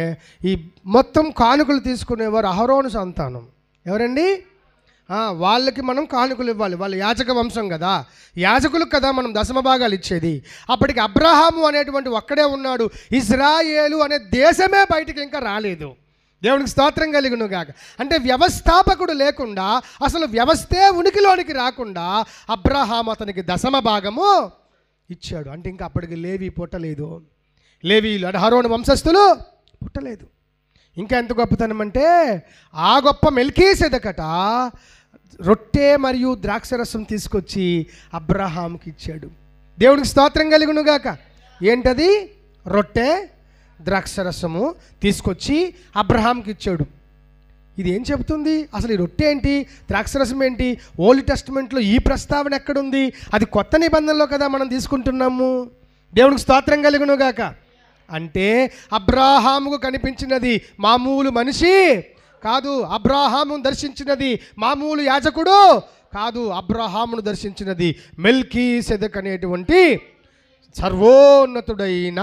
ఈ మొత్తం కానుకలు తీసుకునేవారు అహరోను సంతానం. ఎవరండి? వాళ్ళకి మనం కానుకలు ఇవ్వాలి. వాళ్ళు యాజక వంశం కదా, యాజకులకు కదా మనం 10వ భాగాలు ఇచ్చేది. అప్పటికి అబ్రహాము అనేటువంటి ఒక్కడే ఉన్నాడు. ఇజ్రాయేలు అనే దేశమే బయటికి ఇంకా రాలేదు. దేవునికి స్తోత్రం కలుగును గాక. అంటే వ్యవస్థాపకుడు లేకుండా, అసలు వ్యవస్థే ఉనికిలోనికి రాకుండా అబ్రహాం అతనికి 10వ భాగము ఇచ్చాడు. అంటే ఇంకా అప్పటికి లేవి పుట్టలేదు, లేవీలు అంటే అహరోను వంశస్థులు పుట్టలేదు. ఇంకా ఎంత గొప్పతనం అంటే ఆ గొప్ప మెల్కీసెదెకట రొట్టె మరియు ద్రాక్షరసం తీసుకొచ్చి అబ్రహాంకి ఇచ్చాడు. దేవునికి స్తోత్రం కలుగును గాక. ఏంటది? రొట్టె ద్రాక్షరసము తీసుకొచ్చి అబ్రహాంకి ఇచ్చాడు. ఇది ఏం చెబుతుంది? అసలు ఈ రొట్టె ఏంటి, ద్రాక్షరసం ఏంటి? ఓల్డ్ టెస్టమెంట్లో ఈ ప్రస్తావన ఎక్కడుంది? అది కొత్త నిబంధనలో కదా మనం తీసుకుంటున్నాము. దేవునికి స్తోత్రం కలుగును గాక. అంటే అబ్రహాముకు కనిపించినది మామూలు మనిషి కాదు, అబ్రహామును దర్శించినది మామూలు యాజకుడు కాదు, అబ్రహామును దర్శించినది మెల్కీసెదెక్ అనేటువంటి సర్వోన్నతుడైన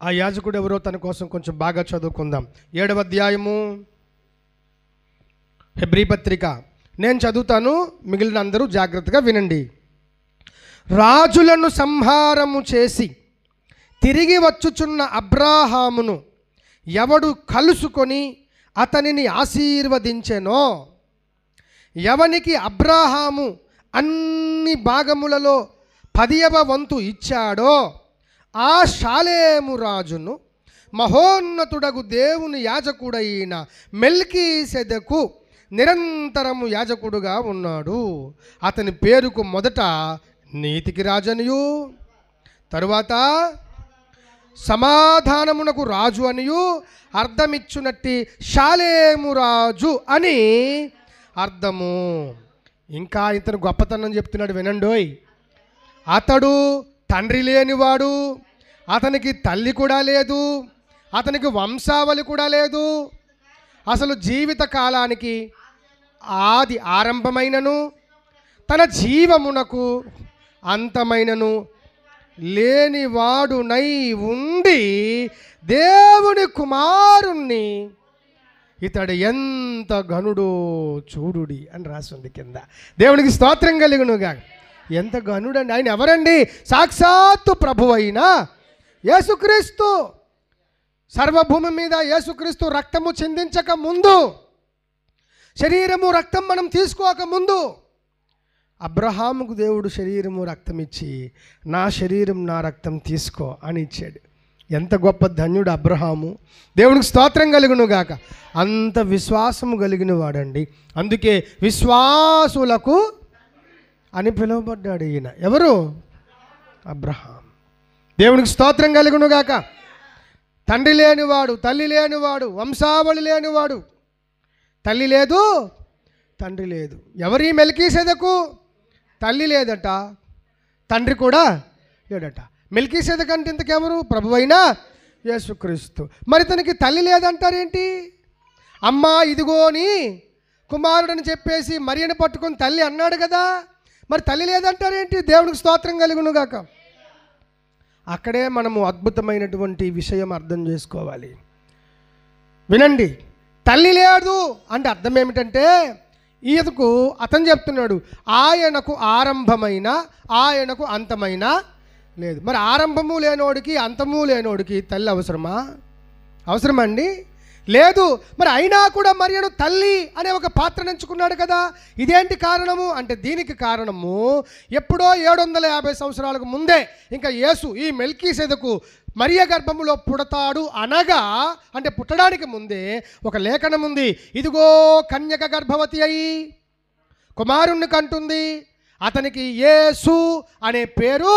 ఆ యాజకుడు ఎవరో తన కోసం కొంచెం బాగా చదువుకుందాం. 7వ అధ్యాయము హెబ్రీ పత్రిక. నేను చదువుతాను, మిగిలిన అందరూ జాగ్రత్తగా వినండి. రాజులను సంహారము చేసి తిరిగి వచ్చుచున్న అబ్రహామును ఎవడు కలుసుకొని అతనిని ఆశీర్వదించెనో, ఎవనికి అబ్రహాము అన్ని భాగములలో 10వ వంతు ఇచ్చాడో ఆ షాలేము రాజును మహోన్నతుడగు దేవుని యాజకుడైన మెల్కీసెదెకు నిరంతరము యాజకుడుగా ఉన్నాడు. అతని పేరుకు మొదట నీతికి రాజనియు, తరువాత సమాధానమునకు రాజు అనియు అర్థమిచ్చునట్టి షాలేము రాజు అని అర్థము. ఇంకా ఇతను గొప్పతనం చెప్తున్నాడు, వినండోయ్. అతడు తండ్రి లేనివాడు, అతనికి తల్లి కూడా లేదు, అతనికి వంశావళి కూడా లేదు. అసలు జీవిత కాలానికి ఆది ఆరంభమైనను తన జీవమునకు అంతమైనను లేనివాడునై ఉండి దేవుని కుమారుణ్ణి ఇతడు ఎంత ఘనుడో చూడుడి అని రాసింది కింద. దేవునికి స్తోత్రం కలుగునుగా. ఎంత ఘనుడండి ఆయన! ఎవరండి? సాక్షాత్తు ప్రభువైన యేసుక్రీస్తు. సర్వభూమి మీద యేసుక్రీస్తు రక్తము చిందించక ముందు, శరీరము రక్తం మనం తీసుకోక ముందు అబ్రహాముకు దేవుడు శరీరము రక్తం ఇచ్చి, నా శరీరం నా రక్తం తీసుకో అని ఇచ్చాడు. ఎంత గొప్ప ధన్యుడు అబ్రహాము! దేవునికి స్తోత్రం కలుగును గాక. అంత విశ్వాసము కలిగిన వాడండి. అందుకే విశ్వాసులకు అని పిలువబడ్డాడు ఈయన. ఎవరు? అబ్రహాం. దేవునికి స్తోత్రం కలుగును గాక. తండ్రి లేనివాడు, తల్లి లేనివాడు, వంశావళి లేనివాడు. తల్లి లేదు, తండ్రి లేదు. ఎవరి మెల్కీసెదెకు? తల్లి లేదట, తండ్రి కూడా లేడట. మెల్కీసెదెకు అంటే ఇంతకెవరు? ప్రభువైన యేసుక్రీస్తు. మరి తనకి తల్లి లేదంటారేంటి? అమ్మా ఇదిగోని కుమారుడని చెప్పేసి మరియను పట్టుకొని తల్లి అన్నాడు కదా, మరి తల్లి లేదంటారేంటి? దేవునికి స్తోత్రం కలుగును గాక. అక్కడే మనము అద్భుతమైనటువంటి విషయం అర్థం చేసుకోవాలి. వినండి, తల్లి లేదు అంటే అర్థం ఏమిటంటే ఈయనకు అతను చెప్తున్నాడు, ఆయనకు ఆరంభమైన ఆయనకు అంతమైన లేదు. మరి ఆరంభము లేనోడికి అంతము లేనోడికి తల్లి అవసరమా? అవసరమండి? లేదు. మరి అయినా కూడా మరియను తల్లి అనే ఒక పాత్రను ఎంచుకున్నాడు కదా. ఇదేంటి కారణము అంటే, దీనికి కారణము ఎప్పుడో 750 సంవత్సరాలకు ముందే ఇంకా యేసు ఈ మెల్కీసెదకు మరియ గర్భములో పుడతాడు అనగా, అంటే పుట్టడానికి ముందే ఒక లేఖనం ఉంది. ఇదిగో కన్యక గర్భవతి అయి కుమారుణ్ణి కంటుంది, అతనికి యేసు అనే పేరు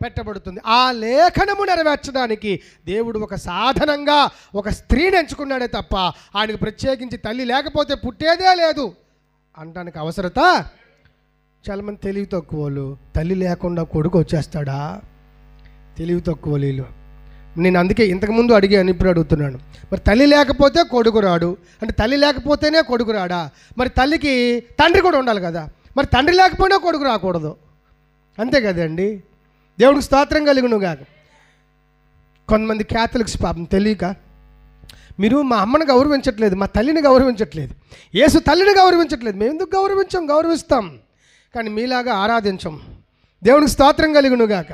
పెట్టబడుతుంది. ఆ లేఖనము నెరవేర్చడానికి దేవుడు ఒక సాధనంగా ఒక స్త్రీని ఎంచుకున్నాడే తప్ప ఆయనకు ప్రత్యేకించి తల్లి లేకపోతే పుట్టేదే లేదు అనడానికి అవసరత. చాలామంది తెలివి తక్కువ వాళ్ళు, తల్లి లేకుండా కొడుకు వచ్చేస్తాడా? తెలివి తక్కువ వీళ్ళు. నేను అందుకే ఇంతకుముందు అడిగాను, ఇప్పుడు అడుగుతున్నాను. మరి తల్లి లేకపోతే కొడుకు రాడు అంటే, తల్లి లేకపోతేనే కొడుకు రాడా? మరి తల్లికి తండ్రి కూడా ఉండాలి కదా. మరి తండ్రి లేకపోయినా కొడుకు రాకూడదు, అంతే కదండి. దేవుడికి స్తోత్రం కలుగును గాక. కొంతమంది క్యాథలిక్స్ పాపం తెలియక, మీరు మా అమ్మని గౌరవించట్లేదు, మా తల్లిని గౌరవించట్లేదు, యేసు తల్లిని గౌరవించట్లేదు. మేము ఎందుకు గౌరవించాం? గౌరవిస్తాం, కానీ మీలాగా ఆరాధించం. దేవునికి స్తోత్రం కలుగును గాక.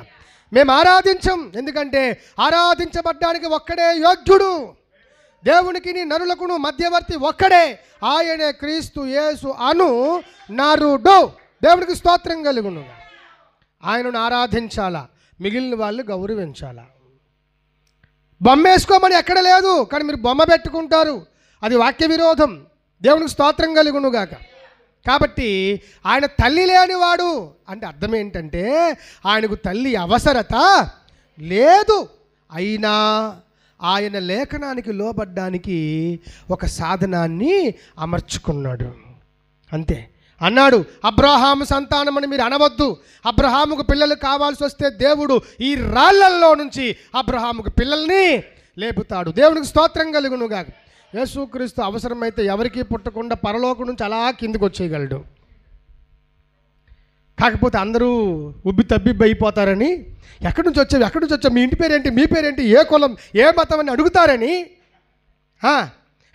మేము ఆరాధించం, ఎందుకంటే ఆరాధించబడ్డానికి ఒక్కడే యోగ్యుడు. దేవునికి నరులకును మధ్యవర్తి ఒక్కడే, ఆయనే క్రీస్తు యేసు అను నరుడు. దేవునికి స్తోత్రం కలుగును. ఆయనను ఆరాధించాలా, మిగిలిన వాళ్ళు గౌరవించాలా. బొమ్మ వేసుకోమని ఎక్కడ లేదు, కానీ మీరు బొమ్మ పెట్టుకుంటారు, అది వాక్య విరోధం. దేవునికి స్తోత్రం కలుగును గాక. కాబట్టి ఆయన తల్లి లేనివాడు అంటే అర్థం ఏంటంటే, ఆయనకు తల్లి అవసరత లేదు. అయినా ఆయన లేఖనానికి లోబడ్డానికి ఒక సాధనాన్ని అమర్చుకున్నాడు, అంతే. అన్నాడు, అబ్రహాము సంతానం అని మీరు అనవద్దు. అబ్రహాముకు పిల్లలు కావాల్సి వస్తే దేవుడు ఈ రాళ్లల్లో నుంచి అబ్రహాముకు పిల్లల్ని లేపుతాడు. దేవునికి స్తోత్రం కలుగును గాక. యేసుక్రీస్తు అవసరమైతే ఎవరికీ పుట్టకుండా పరలోకం నుంచి అలా కిందికి వచ్చేయగలడు. కాకపోతే అందరూ ఉబ్బి తబ్బిబ్బి అయిపోతారని, ఎక్కడి నుంచి వచ్చావు, మీ ఇంటి పేరేంటి, మీ పేరేంటి, ఏ కులం, ఏ మతం అని అడుగుతారని,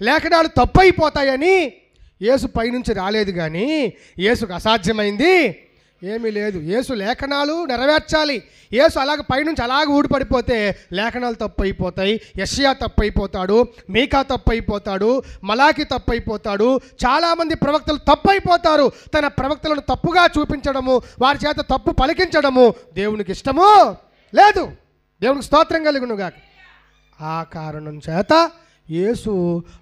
లేఖనాలు తప్పు అయిపోతాయని యేసు పైనుంచి రాలేదు. కానీ యేసుకు అసాధ్యమైంది ఏమీ లేదు. యేసు లేఖనాలు నెరవేర్చాలి. యేసు అలాగ పైనుంచి అలాగ ఊడిపడిపోతే లేఖనాలు తప్పు అయిపోతాయి. యెషయా తప్పు అయిపోతాడు, మీకా తప్పు అయిపోతాడు, మలాకి తప్పు అయిపోతాడు, చాలామంది ప్రవక్తలు తప్పు అయిపోతారు. తన ప్రవక్తలను తప్పుగా చూపించడము, వారి చేత తప్పు పలికించడము దేవునికి ఇష్టము లేదు. దేవునికి స్తోత్రం కలుగునుగాక. ఆ కారణం చేత యేసు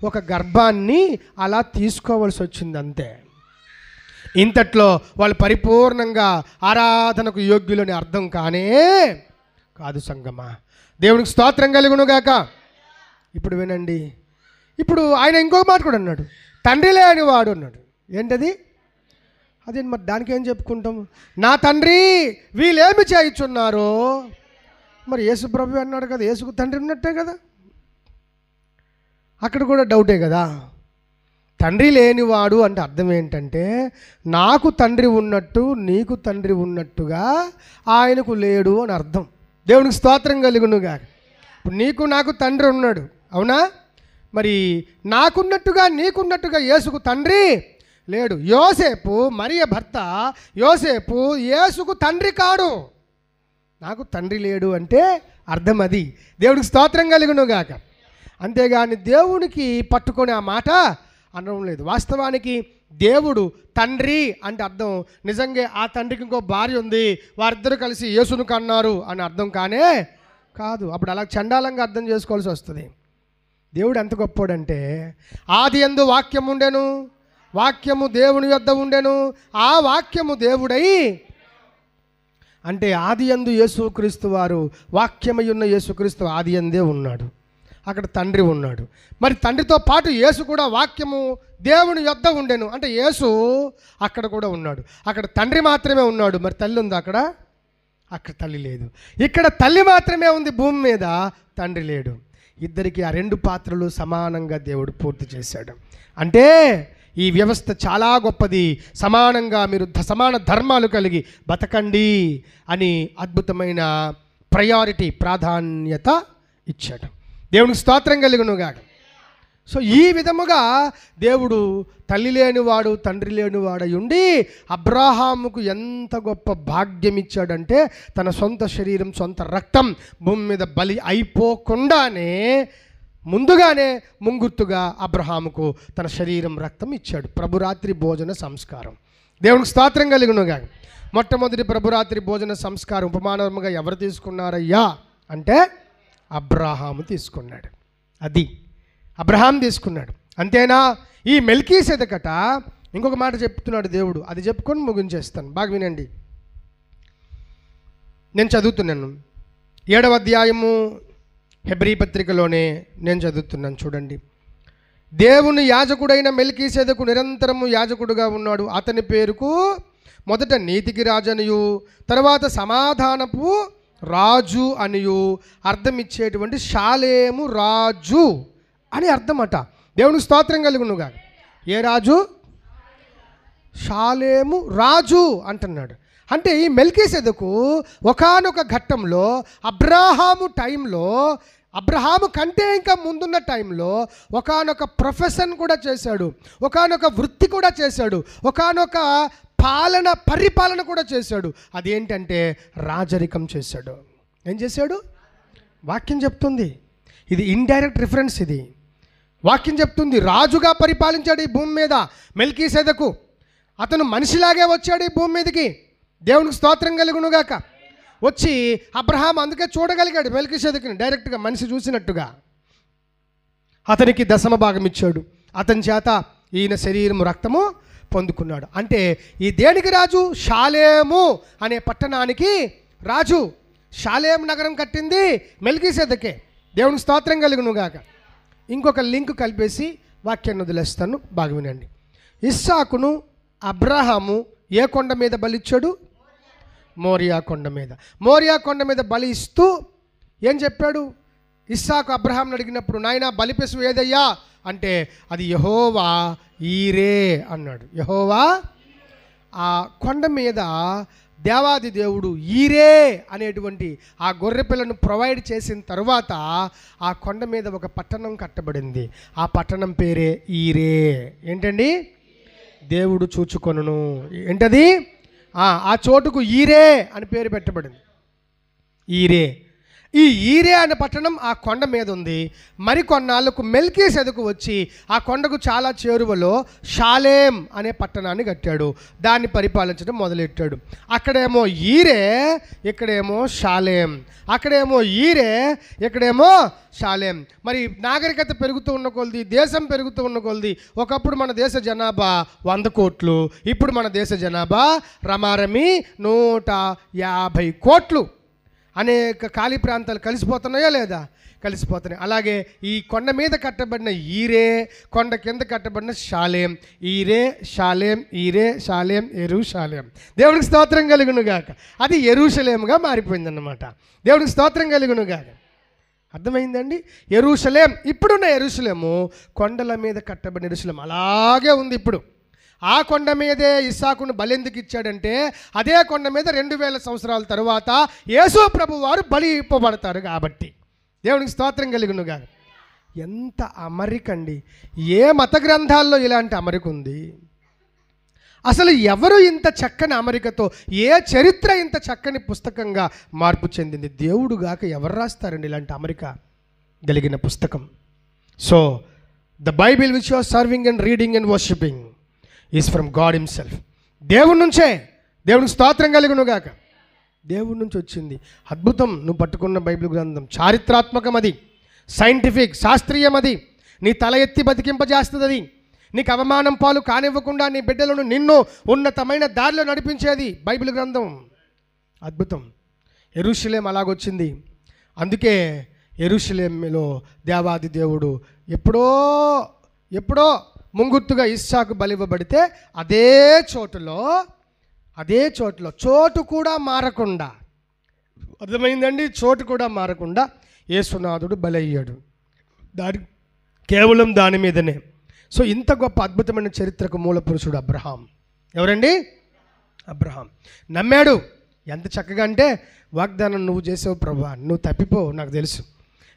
ఒక గర్భాన్ని అలా తీసుకోవాల్సి వచ్చింది, అంతే. ఇంతట్లో వాళ్ళు పరిపూర్ణంగా ఆరాధనకు యోగ్యులని అర్థం కానే కాదు సంగమా. దేవునికి స్తోత్రం కలుగునుగాక. ఇప్పుడు వినండి, ఇప్పుడు ఆయన ఇంకొక మాట కూడా అన్నాడు, తండ్రి లేని వాడు అన్నాడు. ఏంటది? అదే మరి దానికి ఏం చెప్పుకుంటాం? నా తండ్రి వీళ్ళేమి చేయుచున్నారో. మరి యేసు ప్రభు అన్నాడు కదా, యేసుకు తండ్రి ఉన్నట్టే కదా. అక్కడ కూడా డౌటే కదా. తండ్రి లేనివాడు అంటే అర్థం ఏంటంటే, నాకు తండ్రి ఉన్నట్టు నీకు తండ్రి ఉన్నట్టుగా ఆయనకు లేడు అని అర్థం. దేవునికి స్తోత్రం కలుగునుగా. ఇప్పుడు నీకు నాకు తండ్రి ఉన్నాడు, అవునా? మరి నాకున్నట్టుగా నీకున్నట్టుగా యేసుకు తండ్రి లేడు. యోసేపు మరియ భర్త యోసేపు యేసుకు తండ్రి కాడు. నాకు తండ్రి లేడు అంటే అర్థం అది. దేవునికి స్తోత్రం కలుగునుగాక. అంతేగాని దేవునికి పట్టుకొని ఆ మాట అనడం లేదు. వాస్తవానికి దేవుడు తండ్రి అంటే అర్థం నిజంగా ఆ తండ్రికి ఇంకో భార్య ఉంది, వారిద్దరూ కలిసి యేసును కన్నారు అని అర్థం కానే కాదు. అప్పుడు అలా చండాలంగా అర్థం చేసుకోవాల్సి వస్తుంది. దేవుడు ఎంత గొప్పోడంటే, ఆది యందు వాక్యం ఉండెను, వాక్యము దేవుని యొద్ద ఉండెను, ఆ వాక్యము దేవుడై, అంటే ఆది యందు యేసుక్రీస్తు వారు, వాక్యమై ఉన్న యేసుక్రీస్తు ఆది యందే ఉన్నాడు. అక్కడ తండ్రి ఉన్నాడు. మరి తండ్రితో పాటు యేసు కూడా వాక్యము దేవుని యొద్ద ఉండెను, అంటే యేసు అక్కడ కూడా ఉన్నాడు. అక్కడ తండ్రి మాత్రమే ఉన్నాడు, మరి తల్లి ఉంది అక్కడ? అక్కడ తల్లి లేదు. ఇక్కడ తల్లి మాత్రమే ఉంది భూమి మీద, తండ్రి లేడు. ఇద్దరికి ఆ రెండు పాత్రలు సమానంగా దేవుడు పూర్తి చేశాడు. అంటే ఈ వ్యవస్థ చాలా గొప్పది, సమానంగా మీరు సమాన ధర్మాలు కలిగి బతకండి అని అద్భుతమైన ప్రాధాన్యత ఇచ్చాడు. దేవునికి స్తోత్రం కలుగునుగాక. సో ఈ విధముగా దేవుడు తల్లి లేనివాడు తండ్రి లేనివాడు ఉండి అబ్రాహాముకు ఎంత గొప్ప భాగ్యం ఇచ్చాడంటే తన సొంత శరీరం సొంత రక్తం భూమి మీద బలి అయిపోకుండానే ముందుగానే ముంగుర్తుగా అబ్రహాముకు తన శరీరం రక్తం ఇచ్చాడు. ప్రభురాత్రి భోజన సంస్కారం. దేవునికి స్తోత్రం కలుగునుగా. మొట్టమొదటి ప్రభురాత్రి భోజన సంస్కారం ఉపమానముగా ఎవరు తీసుకున్నారయ్యా అంటే అబ్రహాము తీసుకున్నాడు. అది అబ్రహాం తీసుకున్నాడు. అంతేనా? ఈ మెల్కీసెదెకట ఇంకొక మాట చెప్తున్నాడు దేవుడు. అది చెప్పుకొని ముగించేస్తాను, బాగా వినండి. నేను చదువుతున్నాను 7వ అధ్యాయము హెబ్రీ పత్రికలోనే నేను చదువుతున్నాను, చూడండి. దేవుని యాజకుడైన మెల్కీసెదెకు నిరంతరము యాజకుడుగా ఉన్నాడు. అతని పేరుకు మొదట నీతికి రాజు అనియు తర్వాత సమాధానపు రాజు అనియు అర్థం ఇచ్చేటువంటి షాలేము రాజు అని అర్థమట. దేవునికి స్తోత్రం కలుగునుగా. ఏ రాజు? షాలేము రాజు అంటున్నాడు. అంటే ఈ మెల్కీసెదెకు ఒకానొక ఘట్టంలో అబ్రహాము టైంలో, అబ్రహాము కంటే ఇంకా ముందున్న టైంలో ఒకానొక ప్రొఫెషన్ కూడా చేశాడు, ఒకానొక వృత్తి కూడా చేశాడు, ఒకానొక పరిపాలన కూడా చేశాడు. అదేంటంటే రాజరికం చేశాడు. ఏం చేశాడు? వాక్యం చెప్తుంది. ఇది ఇండైరెక్ట్ రిఫరెన్స్. ఇది వాక్యం చెప్తుంది. రాజుగా పరిపాలించాడు ఈ భూమి మీద మెల్కీసెదెకు. అతను మనిషిలాగే వచ్చాడు ఈ భూమి మీదకి. దేవునికి స్తోత్రం కలుగునుగాక. వచ్చి అబ్రహాం అందుకే చూడగలిగాడు మెల్కీసెదెకుని డైరెక్ట్గా, మనిషి చూసినట్టుగా. అతనికి దశమ భాగం ఇచ్చాడు. అతని చేత ఈయన శరీరము రక్తము పొందుకున్నాడు. అంటే ఈ దేనికి రాజు? షాలేము అనే పట్టణానికి రాజు. షాలేం నగరం కట్టింది మెల్కీసెదెకే. దేవునికి స్తోత్రం కలుగునుగాక. ఇంకొక లింక్ కలిపేసి వాక్యాన్ని వదిలేస్తాను, బాగా వినండి. ఇస్సాకును అబ్రహాము ఏ కొండ మీద బలిచ్చాడు? మోరియా కొండ మీద. మోరియా కొండ మీద బలి ఇస్తూ ఏం చెప్పాడు? ఇస్సాకు అబ్రహాంని అడిగినప్పుడు, నాయనా బలిపశువు ఏదయ్యా అంటే అది యెహోవా ఈరే అన్నాడు. యెహోవా. ఆ కొండ మీద దేవాది దేవుడు ఈరే అనేటువంటి ఆ గొర్రె పిల్లను ప్రొవైడ్ చేసిన తర్వాత ఆ కొండ మీద ఒక పట్టణం కట్టబడింది. ఆ పట్టణం పేరే ఈరే. ఏంటండి? దేవుడు చూచుకొనును. ఏంటది? ఆ చోటుకు ఈరే అని పేరు పెట్టబడింది. ఈరే. ఈ ఈరే అనే పట్టణం ఆ కొండ మీద ఉంది. మరి కొన్నాళ్ళకు మెల్కీసెదెకు వచ్చి ఆ కొండకు చాలా చేరువలో షాలేం అనే పట్టణాన్ని కట్టాడు. దాన్ని పరిపాలించడం మొదలెట్టాడు. అక్కడేమో ఈరే, ఇక్కడేమో షాలేం. అక్కడేమో ఈరే, ఇక్కడేమో షాలేం. మరి నాగరికత పెరుగుతూ ఉన్న కొలది, దేశం పెరుగుతూ ఉన్న కొలది, ఒకప్పుడు మన దేశ జనాభా 100 కోట్లు, ఇప్పుడు మన దేశ జనాభా రమారమి 150 కోట్లు. అనేక ఖాళీ ప్రాంతాలు కలిసిపోతున్నాయా లేదా? కలిసిపోతున్నాయి. అలాగే ఈ కొండ మీద కట్టబడిన ఈరే, కొండ కింద కట్టబడిన షాలేం. ఈరే షాలేం, ఈరే షాలేం, యెరూషలేం. దేవునికి స్తోత్రం కలుగునుగాక. అది యెరూషలేముగా మారిపోయిందన్నమాట. దేవునికి స్తోత్రం కలుగునుగాక. అర్థమైందండి? యెరూషలేం, ఇప్పుడున్న యెరూషలేము కొండల మీద కట్టబడిన యెరూషలేం అలాగే ఉంది ఇప్పుడు. ఆ కొండ మీదే ఇస్సాకును బలెందుకు ఇచ్చాడంటే అదే కొండ మీద 2000 సంవత్సరాల తర్వాత యేసు ప్రభు వారు బలి ఇవ్వబడతారు కాబట్టి. దేవునికి స్తోత్రం కలుగునుగా. ఎంత అమరిక అండి! ఏ మత గ్రంథాల్లో ఇలాంటి అమరిక ఉంది? అసలు ఎవరు ఇంత చక్కని అమరికతో, ఏ చరిత్ర ఇంత చక్కని పుస్తకంగా మార్పు చెందింది? దేవుడుగాక ఎవరు రాస్తారండి ఇలాంటి అమరిక కలిగిన పుస్తకం? So the Bible which you are serving and reading and worshipping is from God himself. దేవుడి నుంచే. దేవునికి స్తోత్రం కలుగునుగాక. దేవుడి నుంచి వచ్చింది. అద్భుతం. నువ్వు పట్టుకున్న బైబిల్ గ్రంథం చారిత్రాత్మకం, అది సైంటిఫిక్, శాస్త్రీయం. అది నీ తల ఎత్తి బతికింపజేస్తుంది. అది నీకు అవమానం పాలు కానివ్వకుండా నీ బిడ్డలను నిన్ను ఉన్నతమైన దారిలో నడిపించేది బైబిల్ గ్రంథం. అద్భుతం. యెరూషలేం అలాగొచ్చింది. అందుకే యెరూషలేములో దేవాది దేవుడు ఎప్పుడో ముంగుర్తుగా ఇస్సాకు బలివ్వబడితే అదే చోటులో చోటు కూడా మారకుండా, అర్థమైందండి? చోటు కూడా మారకుండా యేసునాథుడు బలయ్యాడు. కేవలం దాని మీదనే. సో ఇంత గొప్ప అద్భుతమైన చరిత్రకు మూల పురుషుడు అబ్రహాం. ఎవరండి? అబ్రహాం. నమ్మాడు. ఎంత చక్కగా అంటే, వాగ్దానం నువ్వు చేసావు ప్రభువా, నువ్వు తప్పిపోవు నాకు తెలుసు,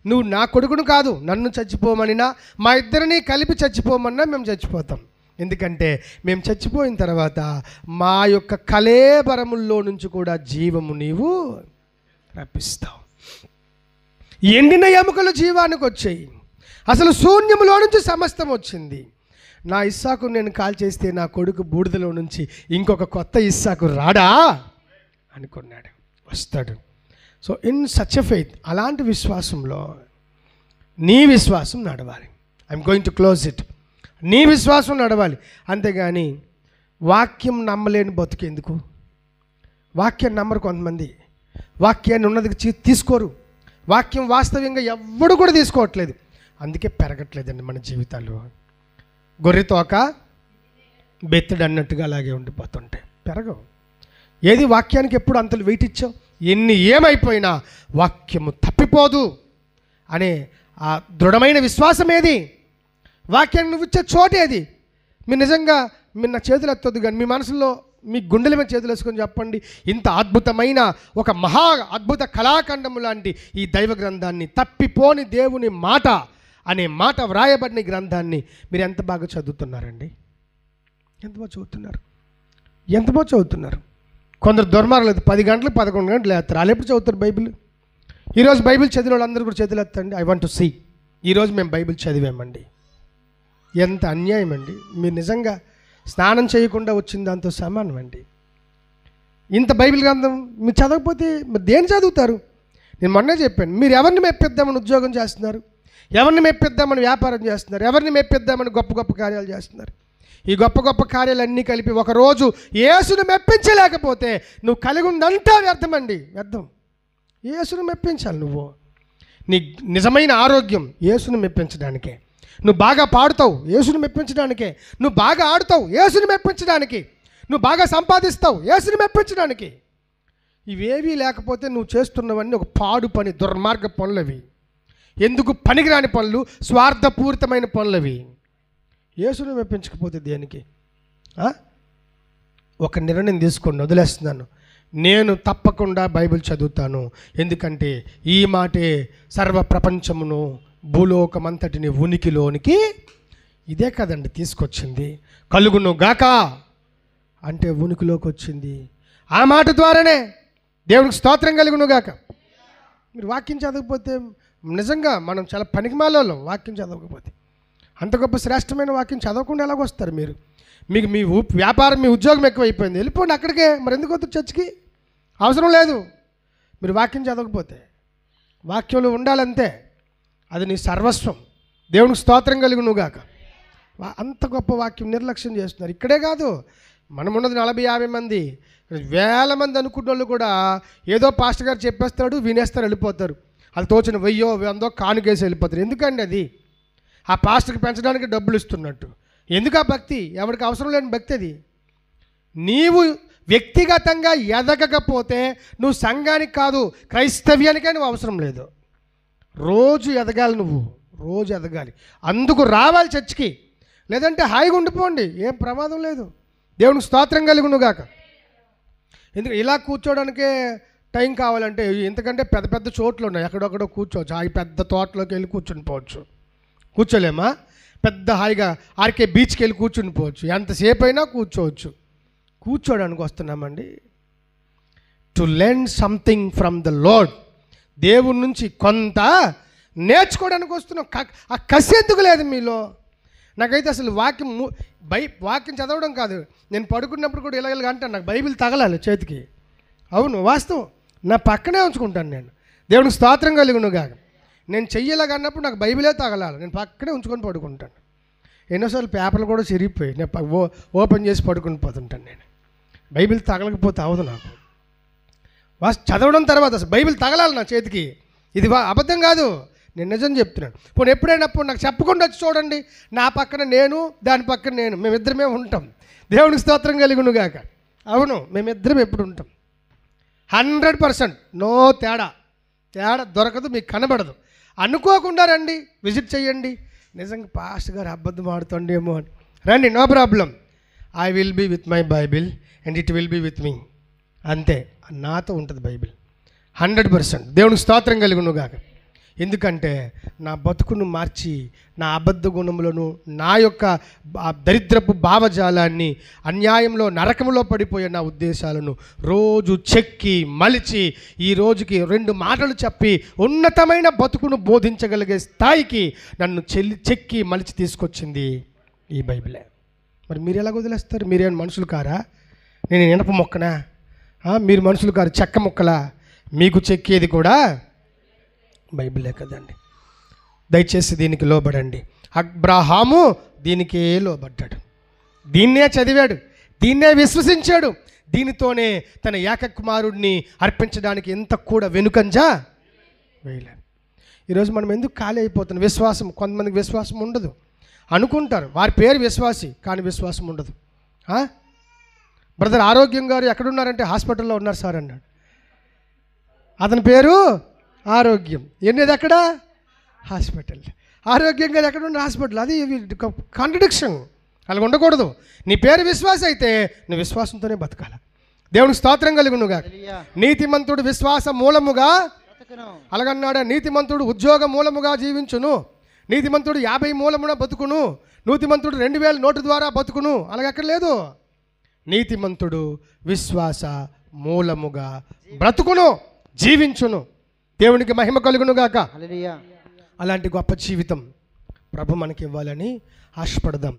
నువ్వు నా కొడుకును కాదు, నన్ను చచ్చిపోమనినా, మా ఇద్దరిని కలిపి చచ్చిపోమన్నా మేము చచ్చిపోతాం. ఎందుకంటే మేము చచ్చిపోయిన తర్వాత మా యొక్క కళేబరముల్లో నుంచి కూడా జీవము నీవు రప్పిస్తావు. ఎండిన ఎముకలు జీవానికి వచ్చాయి. అసలు శూన్యములో నుంచి సమస్తం వచ్చింది. నా ఇస్సాకు నేను కాల్ చేస్తే నా కొడుకు బూడిదలో నుంచి ఇంకొక కొత్త ఇస్సాకు రాడా అనుకున్నాడు. వస్తాడు. So in such a faith, అలాంటి విశ్వాసంలో నీ విశ్వాసం నడవాలి. I'm going to close it. నీ విశ్వాసం నడవాలి. అంతేగాని వాక్యం నమ్మలేని బతుకెందుకు? వాక్యాన్ని నమ్మరు కొంతమంది. వాక్యాన్ని ఉన్నది తీసుకోరు. వాక్యం వాస్తవంగా ఎవ్వడు కూడా తీసుకోవట్లేదు. అందుకే పెరగట్లేదండి మన జీవితాలు. గొర్రెతోక బెత్తడు అన్నట్టుగా అలాగే ఉండిపోతుంటే పెరగవు. ఏది వాక్యానికి ఎప్పుడు అంతలు వెయిట్ ఇచ్చావు? ఎన్ని ఏమైపోయినా వాక్యము తప్పిపోదు అనే ఆ దృఢమైన విశ్వాసం ఏది? వాక్యాన్ని నువ్వు ఇచ్చే చోటేది? మీరు నిజంగా మీరు నా చేతులు ఎత్తొద్దు, కానీ మీ మనసులో మీ గుండెల మీద చేతులు వేసుకొని చెప్పండి, ఇంత అద్భుతమైన ఒక మహా అద్భుత కళాఖండము లాంటి ఈ దైవ గ్రంథాన్ని, తప్పిపోని దేవుని మాట అనే మాట వ్రాయబడిన గ్రంథాన్ని మీరు ఎంత బాగా చదువుతున్నారండి? ఎంత బాగా చదువుతున్నారు? ఎంత బాగా చదువుతున్నారు? కొందరు దుర్మార్గులు 10 గంటలు 11 గంటలు వేస్తారు. వాళ్ళు ఎప్పుడు చదువుతారు బైబిల్? ఈరోజు బైబిల్ చదివిన వాళ్ళందరూ కూడా చేతులు ఎత్తండి. I want to see. ఈరోజు మేము బైబిల్ చదివామండి. ఎంత అన్యాయం అండి! మీరు నిజంగా స్నానం చేయకుండా వచ్చిన దాంతో సమానం అండి. ఇంత బైబిల్ గ్రంథం మీరు చదవకపోతే మరి దేని చదువుతారు? నేను మొన్నే చెప్పాను, మీరు ఎవరిని మెప్పిద్దామని ఉద్యోగం చేస్తున్నారు, ఎవరిని మెప్పిద్దామని వ్యాపారం చేస్తున్నారు, ఎవరిని మెప్పిద్దామని గొప్ప గొప్ప కార్యాలు చేస్తున్నారు. ఈ గొప్ప గొప్ప కార్యాలన్నీ కలిపి ఒకరోజు యేసును మెప్పించలేకపోతే నువ్వు కలిగి ఉందంతా వ్యర్థమండి, వ్యర్థం. యేసును మెప్పించాలి. నువ్వు నీ నిజమైన ఆరోగ్యం యేసును మెప్పించడానికే. నువ్వు బాగా పాడుతావు యేసును మెప్పించడానికే. నువ్వు బాగా ఆడుతావు యేసును మెప్పించడానికి. నువ్వు బాగా సంపాదిస్తావు యేసును మెప్పించడానికి. ఇవేవీ లేకపోతే నువ్వు చేస్తున్నవన్నీ ఒక పాడు పని, దుర్మార్గ పనులవి, ఎందుకు పనికిరాని పనులు, స్వార్థపూరితమైన పనులవి. యేసును మెప్పించకపోతే దేనికి? ఒక నిర్ణయం తీసుకోండి, వదిలేస్తున్నాను. నేను తప్పకుండా బైబిల్ చదువుతాను. ఎందుకంటే ఈ మాటే సర్వ ప్రపంచమును భూలోకమంతటిని ఉనికిలోనికి ఇదే కదండి తీసుకొచ్చింది. కలుగును గాక అంటే ఉనికిలోకి వచ్చింది. ఆ మాట ద్వారానే దేవుడికి స్తోత్రం కలుగును గాక. మీరు వాక్యం చదవకపోతే నిజంగా మనం చాలా పనికిమాలోళ్ళం. వాక్యం చదవకపోతే అంత గొప్ప శ్రేష్టమైన వాక్యం చదవకుండా ఎలాగొస్తారు మీరు? మీకు మీ వ్యాపారం, మీ ఉద్యోగం ఎక్కువైపోయింది, వెళ్ళిపోండి అక్కడికే. మరి ఎందుకు వద్దు చర్చికి? అవసరం లేదు. మీరు వాక్యం చదవకపోతే వాక్యంలో ఉండాలంతే. అది నీ సర్వస్వం. దేవునికి స్తోత్రం కలుగును గాక. అంత గొప్ప వాక్యం నిర్లక్ష్యం చేస్తున్నారు. ఇక్కడే కాదు, మనం ఉన్నది 40-50 మంది, వేల మంది అనుకున్న వాళ్ళు కూడా ఏదో పాస్టర్ గారు చెప్పేస్తాడు, వినేస్తారు, వెళ్ళిపోతారు. అది తోచిన 1000-100 కానుకేసి వెళ్ళిపోతారు. ఎందుకండి అది? ఆ పాస్టర్కి పెంచడానికి డబ్బులు ఇస్తున్నట్టు. ఎందుకు ఆ భక్తి? ఎవరికి అవసరం లేని భక్తి అది. నీవు వ్యక్తిగతంగా ఎదగకపోతే నువ్వు సంఘానికి కాదు, క్రైస్తవ్యానికే నువ్వు అవసరం లేదు. రోజు ఎదగాలి, నువ్వు రోజు ఎదగాలి. అందుకు రావాలి చర్చికి. లేదంటే హాయిగా ఉండిపోండి, ఏం ప్రమాదం లేదు. దేవునికి స్తోత్రం కలుగును గాక. ఎందుకు ఇలా కూర్చోడానికే టైం కావాలంటే ఎందుకంటే పెద్ద పెద్ద చోట్లు ఉన్నాయి, ఎక్కడొక్కడో కూర్చోవచ్చు. ఆ పెద్ద తోటలోకి వెళ్ళి కూర్చుని పోవచ్చు. కూర్చోలేమా? పెద్ద హాయిగా ఆర్కే బీచ్కి వెళ్ళి కూర్చుని పోవచ్చు. ఎంతసేపు అయినా కూర్చోవచ్చు. కూర్చోడానికి వస్తున్నామండి, to learn something from the Lord. దేవుడి నుంచి కొంత నేర్చుకోవడానికి వస్తున్నాం. ఆ కసి ఎందుకు లేదు మీలో? నాకైతే అసలు వాక్యం చదవడం కాదు, నేను పడుకున్నప్పుడు కూడా ఇలాగ అంటాను, నాకు బైబిల్ తగలాలి చేతికి. అవును, వాస్తవం. నా పక్కనే ఉంచుకుంటాను నేను. దేవునికి స్తోత్రం కలుగును గాక. నేను చెయ్యలాగా అన్నప్పుడు నాకు బైబిలే తగలాలి, నేను పక్కనే ఉంచుకొని పడుకుంటాను. ఎన్నోసార్లు పేపర్లు కూడా చిరిగిపోయి నేను ఓపెన్ చేసి పడుకుని పోతుంటాను. నేను బైబిల్ తగలకపోతే అవదు నాకు. చదవడం తర్వాత అసలు బైబిల్ తగలాలి నా చేతికి. ఇది అబద్ధం కాదు, నేను నిజం చెప్తున్నాను. పోనీ ఎప్పుడైనప్పుడు నాకు చెప్పకుండా వచ్చి చూడండి, నా పక్కన నేను, దాని పక్కన నేను, మేమిద్దరమే ఉంటాం. దేవునికి స్తోత్రం కలుగును గాక. అవును, మేమిద్దరం ఎప్పుడు ఉంటాం. 100% నో తేడా దొరకదు, మీకు కనబడదు. అనుకోకుండా రండి, విజిట్ చేయండి. నిజంగా పాస్టర్ గారు అబద్ధం ఆడుతుండేమో అని రండి, no problem. I will be with my Bible and it will be with me. అంతే, నాతో ఉంటుంది బైబిల్ 100%. దేవునికి స్తోత్రం కలుగును గాక. ఎందుకంటే నా బతుకును మార్చి నా అబద్ధ గుణములను, నా యొక్క దరిద్రపు భావజాలాన్ని, అన్యాయంలో నరకంలో పడిపోయే నా ఉద్దేశాలను రోజు చెక్కి మలిచి ఈ రోజుకి 2 మాటలు చెప్పి ఉన్నతమైన బతుకును బోధించగలిగే స్థాయికి నన్ను చెక్కి మలిచి తీసుకొచ్చింది ఈ బైబిలే. మరి మీరు ఎలా వదిలేస్తారు? మీరేమైనా మనుషులు కారా? నేను ఇనప మొక్కనా? మీరు మనుషులు కారు, చెక్క ముక్కలా? మీకు చెక్కేది కూడా బైబిలే కదండి. దయచేసి దీనికి లోబడండి. అబ్రాహాము దీనికే లోబడ్డాడు, దీన్నే చదివాడు, దీన్నే విశ్వసించాడు, దీనితోనే తన ఏకకుమారుడిని అర్పించడానికి ఎంత కూడా వెనుకంజా వేయలేదు. ఈరోజు మనం ఎందుకు ఖాళీ అయిపోతున్నాం? విశ్వాసం, కొంతమందికి విశ్వాసం ఉండదు అనుకుంటారు, వారి పేరు విశ్వాసి కానీ విశ్వాసం ఉండదు. బ్రదర్ ఆరోగ్యం గారు ఎక్కడున్నారంటే హాస్పిటల్లో ఉన్నారు సార్ అన్నాడు. అతని పేరు ఆరోగ్యం, ఎన్నది ఎక్కడ? హాస్పిటల్. ఆరోగ్యం గారు ఎక్కడున్నారు? హాస్పిటల్. అది కాంట్రడిక్షన్, అలా ఉండకూడదు. నీ పేరు విశ్వాస అయితే నువ్వు విశ్వాసంతోనే బతకాల. దేవునికి స్తోత్రం కలుగునుగా. నీతిమంతుడు విశ్వాస మూలముగా అలాగన్నాడా? నీతిమంతుడు ఉద్యోగ మూలముగా జీవించును, నీతిమంతుడు 50 మూలమున బతుకును, నీతిమంతుడు 2000 నోటు ద్వారా బతుకును. అలాగెక్కడ లేదు. నీతిమంతుడు విశ్వాస మూలముగా బ్రతుకును, జీవించును. దేవునికి మహిమ కలుగునుగాక. అలాంటి గొప్ప జీవితం ప్రభు మనకి ఇవ్వాలని ఆశపడదాం.